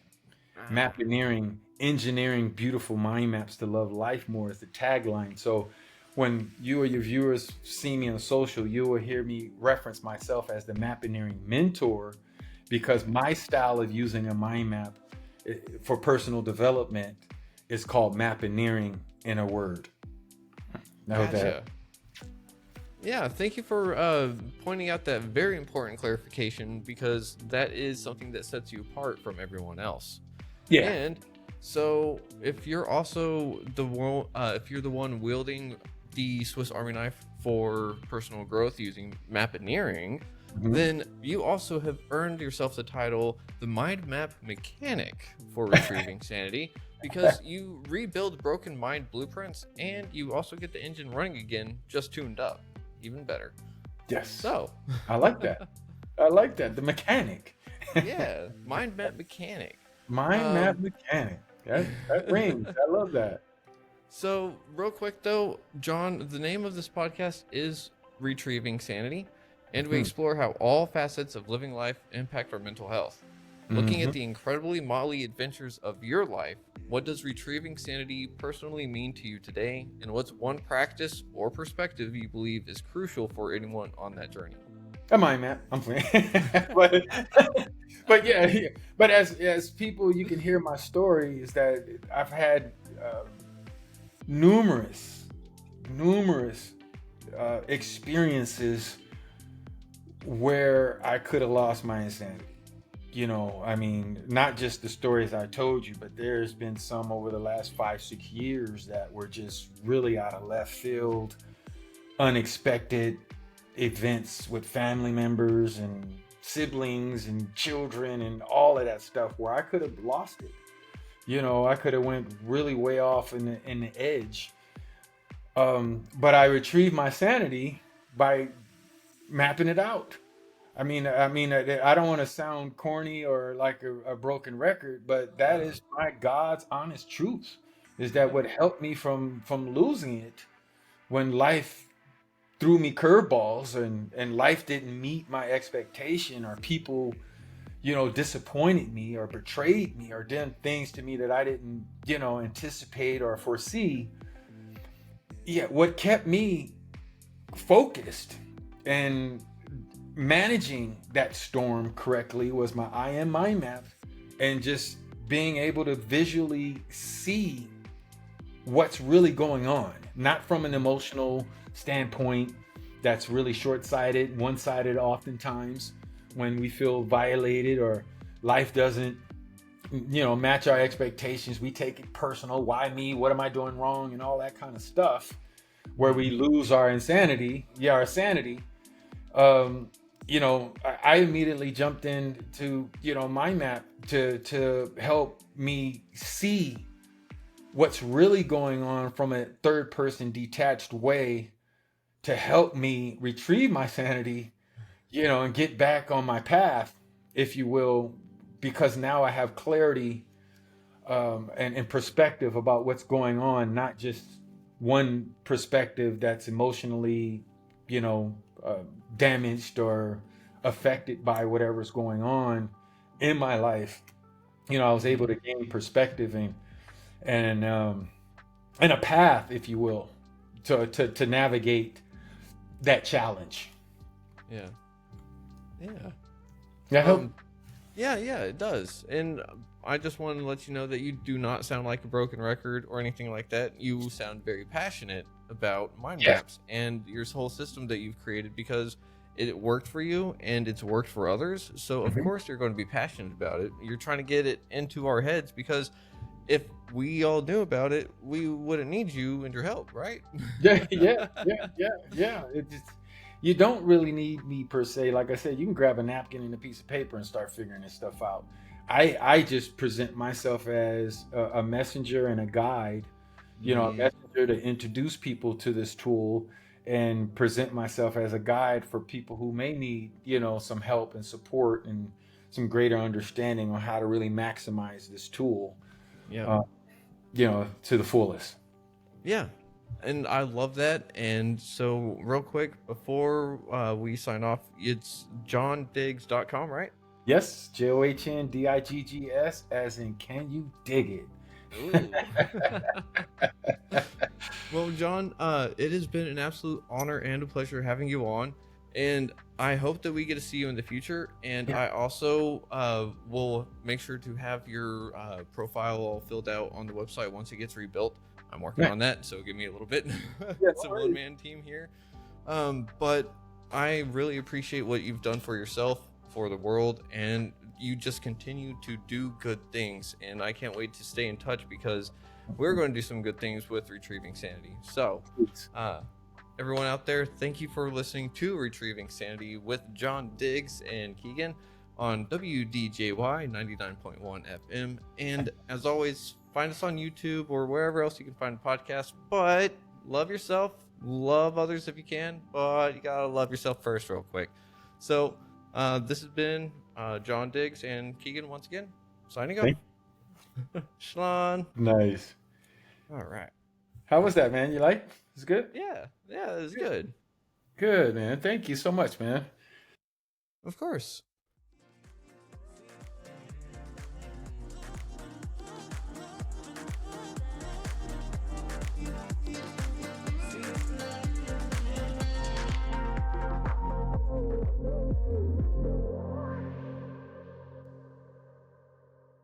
Mappineering, engineering beautiful mind maps to love life more, is the tagline. So when you or your viewers see me on social, you will hear me reference myself as the Mappineering mentor, because my style of using a mind map for personal development is called Mappineering, in a word. Gotcha. Yeah, thank you for pointing out that very important clarification, because that is something that sets you apart from everyone else. Yeah. And so, if you're also the one, if you're the one wielding the Swiss Army knife for personal growth using Mappineering, then you also have earned yourself the title the Mind Map Mechanic for Retrieving Sanity, because you rebuild broken mind blueprints and you also get the engine running again, just tuned up. Even better. Yes. So, I like that. I like that. The mechanic. yeah, Mind Map Mechanic. Mind map mechanic. That rings. I love that. So, real quick though, John, the name of this podcast is Retrieving Sanity. and we explore how all facets of living life impact our mental health. Looking at the incredibly motley adventures of your life, what does retrieving sanity personally mean to you today, and what's one practice or perspective you believe is crucial for anyone on that journey? Am I, man? I'm playing. but, but yeah. But as people, you can hear my story is that I've had numerous experiences where I could have lost my insanity. I mean, not just the stories I told you, but there's been some over the last 5-6 years that were just really out of left field, unexpected events with family members and siblings and children and all of that stuff where I could have lost it. I could have went really way off in the edge. But I retrieved my sanity by mapping it out. I mean, I don't want to sound corny or like a broken record, but that is my God's honest truth. Is that what helped me from losing it when life threw me curveballs and life didn't meet my expectation, or people, disappointed me or betrayed me or did things to me that I didn't, anticipate or foresee. Yeah, what kept me focused and managing that storm correctly was my I am mind map, and just being able to visually see what's really going on, not from an emotional standpoint that's really short-sighted, one-sided oftentimes when we feel violated or life doesn't match our expectations. We take it personal. Why me? What am I doing wrong? And all that kind of stuff, where we lose our sanity. I immediately jumped into mind map to help me see what's really going on from a third person detached way, to help me retrieve my sanity, and get back on my path, if you will, because now I have clarity and perspective about what's going on, not just one perspective that's emotionally, damaged or affected by whatever's going on in my life. I was able to gain perspective and a path, if you will, to navigate that challenge. Yeah. That helped. Yeah, it does. And I just want to let you know that you do not sound like a broken record or anything like that. You sound very passionate about mind maps and your whole system that you've created, because it worked for you and it's worked for others. So of course you're going to be passionate about it. You're trying to get it into our heads, because if we all knew about it, we wouldn't need you and your help, right? Yeah. It just, you don't really need me per se. Like I said, you can grab a napkin and a piece of paper and start figuring this stuff out. I just present myself as a messenger and a guide, a messenger to introduce people to this tool, and present myself as a guide for people who may need, some help and support and some greater understanding on how to really maximize this tool, to the fullest. Yeah. And I love that. And so real quick, before we sign off, it's johndiggs.com, right? Yes, JOHNDIGGS, as in can you dig it? Well, John, it has been an absolute honor and a pleasure having you on, and I hope that we get to see you in the future. And I also will make sure to have your profile all filled out on the website once it gets rebuilt. I'm working on that, so give me a little bit. It's a one-man team here, but I really appreciate what you've done for yourself, for the world, and you just continue to do good things. And I can't wait to stay in touch, because we're going to do some good things with Retrieving Sanity. So everyone out there, thank you for listening to Retrieving Sanity with John Diggs and Keegan on WDJY 99.1 FM. And as always, find us on YouTube or wherever else you can find a podcast. But love yourself, love others if you can, but you gotta love yourself first real quick. So this has been John Diggs and Keegan once again, signing off. Shalon. Nice. All right. How was that, man? You like? It's good? Yeah, it was good. Good, man. Thank you so much, man. Of course.